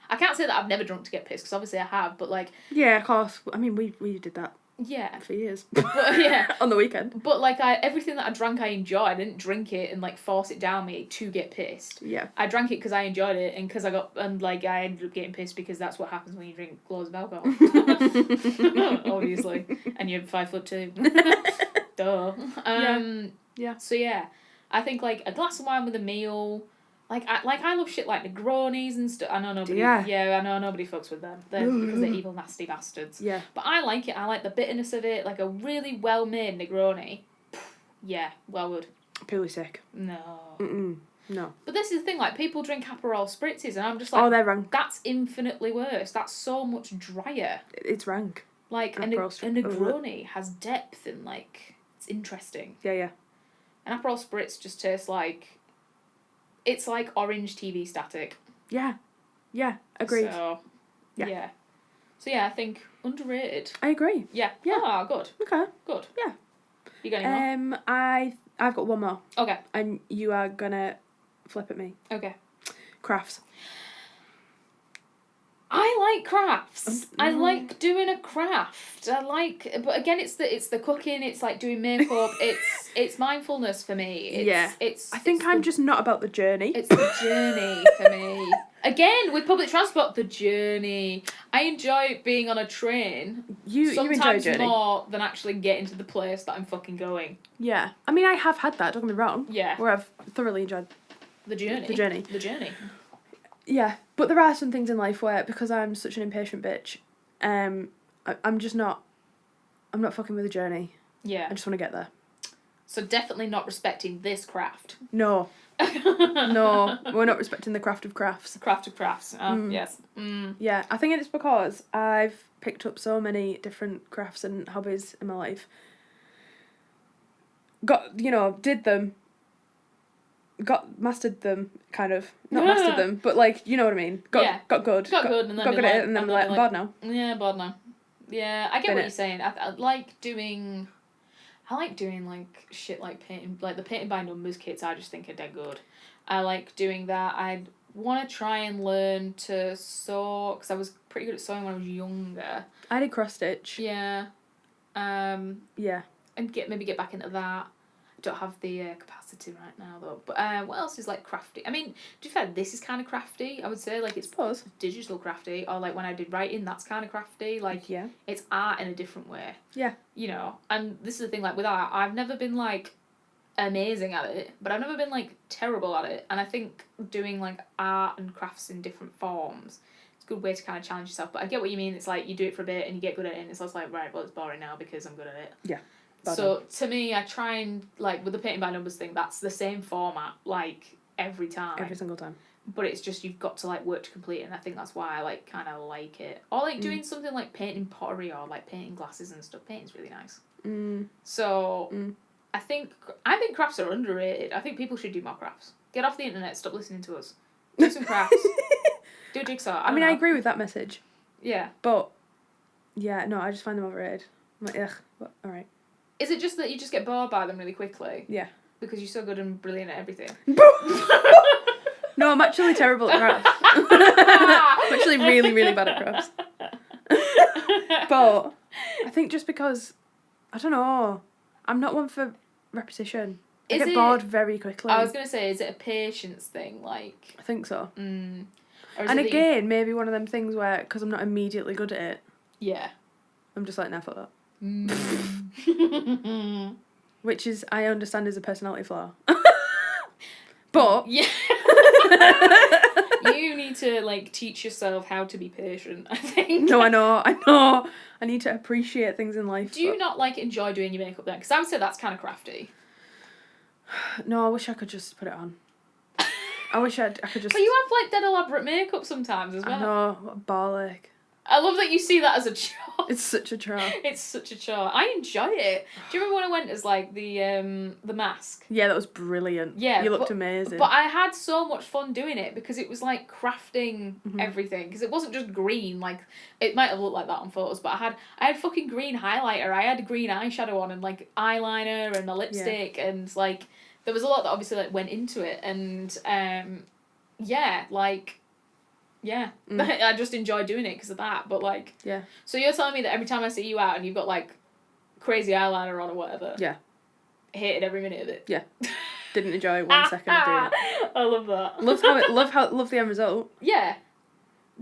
I can't say that I've never drunk to get pissed, because obviously I have, but, like... Yeah, of course. I mean, we did that. Yeah. For years. But, yeah. On the weekend. But, like, everything that I drank I enjoyed. I didn't drink it and, like, force it down me to get pissed. Yeah. I drank it because I enjoyed it, and because I ended up getting pissed because that's what happens when you drink loads of alcohol. Obviously. And you're 5'2". Duh. Yeah. So yeah, I think like a glass of wine with a meal, I love shit like Negronis and stuff. I know nobody. Yeah, I know nobody fucks with them. Because they're evil, nasty bastards. Yeah. But I like it. I like the bitterness of it. Like a really well made Negroni. Yeah, well would. Purely sick. No. No. But this is the thing. Like people drink Aperol spritzes, and I'm just like, oh, they're rank. That's infinitely worse. That's so much drier. It's rank. Like a Negroni has depth and like it's interesting. Yeah. An Aperol Spritz just tastes like... It's like orange TV static. Yeah. Yeah, agreed. So, yeah. So, yeah, I think underrated. I agree. Yeah. Ah, good. Okay. Good. Yeah. You got any more? I've got one more. Okay. And you are gonna flip at me. Okay. Crafts. I like crafts. I like doing a craft. But again, it's the cooking. It's like doing makeup. It's mindfulness for me. I think I'm just not about the journey. It's the journey for me. Again, with public transport, the journey. I enjoy being on a train. You enjoy a journey more than actually getting to the place that I'm fucking going. Yeah, I mean, I have had that. Don't get me wrong. Yeah. Where I've thoroughly enjoyed the journey. The journey. Yeah, but there are some things in life where, because I'm such an impatient bitch, I'm just not... I'm not fucking with the journey. Yeah. I just want to get there. So definitely not respecting this craft. No. No, we're not respecting the craft of crafts. Craft of crafts, yes. Mm. Yeah, I think it's because I've picked up so many different crafts and hobbies in my life. Did them. Mastered them, kind of. Not mastered them, but like, you know what I mean. Got good. Got good, and then got good at it, and then I'm bored now. Yeah, bored now. Yeah, I get what you're saying. I like doing like shit like painting, like the painting by numbers kits. I just think are dead good. I like doing that. I want to try and learn to sew because I was pretty good at sewing when I was younger. I did cross stitch. Yeah. Yeah. And maybe get back into that. I don't have the capacity right now though. But what else is like crafty? I mean, to be fair, this is kind of crafty. I would say like it's digital crafty, or like when I did writing, that's kind of crafty. Like it's art in a different way. Yeah. You know, and this is the thing. Like with art, I've never been like amazing at it, but I've never been like terrible at it. And I think doing like art and crafts in different forms, it's a good way to kind of challenge yourself. But I get what you mean. It's like you do it for a bit and you get good at it, and it's just like, right, well, it's boring now because I'm good at it. Yeah. So to me, I try and like with the painting by numbers thing, that's the same format like every time. Every single time. But it's just you've got to like work to complete it, and I think that's why I like kind of like it. Or like doing something like painting pottery or like painting glasses and stuff. Painting's really nice. So I think crafts are underrated. I think people should do more crafts. Get off the internet. Stop listening to us. Do some crafts. Do a jigsaw. I I agree with that message. Yeah. But yeah, no, I just find them overrated. I'm like, ugh. But, all right. Is it just that you just get bored by them really quickly? Yeah. Because you're so good and brilliant at everything. No, I'm actually terrible at crafts. I'm actually really, really bad at crafts. But I think just because, I don't know, I'm not one for repetition. I get bored very quickly. I was going to say, is it a patience thing? Like, I think so. And again, maybe one of them things where, because I'm not immediately good at it. Yeah. I'm just like, nah, fuck that. Which is, I understand, is a personality flaw. But yeah. You need to like teach yourself how to be patient, I think. No, I know. I need to appreciate things in life. Do you not like enjoy doing your makeup then? Because I would say that's kind of crafty. No, I wish I could just put it on. I wish I could just. But you have like dead elaborate makeup sometimes as well. I know, what a ball ache. I love that you see that as a chore. It's such a chore. It's such a chore. I enjoy it. Do you remember when I went as like the mask? Yeah, that was brilliant. Yeah, you looked amazing. But I had so much fun doing it because it was like crafting everything. Because it wasn't just green. Like it might have looked like that on photos, but I had fucking green highlighter. I had green eyeshadow on and like eyeliner and a lipstick and like there was a lot that obviously like went into it and I just enjoy doing it because of that. But like, so you're telling me that every time I see you out and you've got like crazy eyeliner on or whatever, hated every minute of it. Yeah, didn't enjoy 1 second of doing it. I love that. Love the end result. Yeah,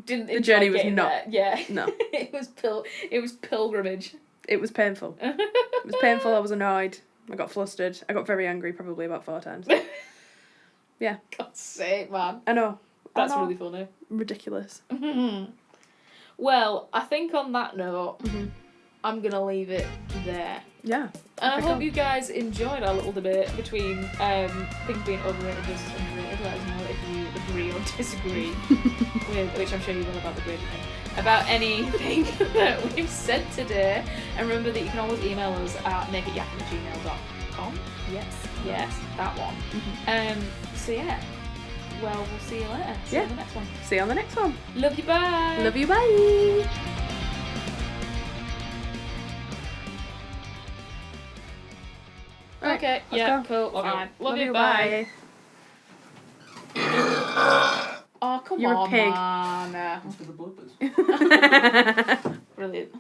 didn't. The journey was not. There. Yeah, no. It was pilgrimage. It was painful. It was painful. I was annoyed. I got flustered. I got very angry probably about 4 times. Yeah. God's sake, man. I know. That's really funny. Ridiculous. Well, I think on that note, I'm going to leave it there. Yeah. And I hope you guys enjoyed our little debate between things being overrated versus underrated. Let us know if you agree or disagree with, which I'm sure you will about the grading thing, about anything that we've said today. And remember that you can always email us at makeityakin@gmail.com. Yes, that one. So yeah. Well, we'll see you later. See you on the next one. See you on the next one. Love you, bye. Love you, bye. Okay, yeah, cool, fine. Love you, bye. Oh, come on, You're a pig. man. That's for the bloopers. Brilliant.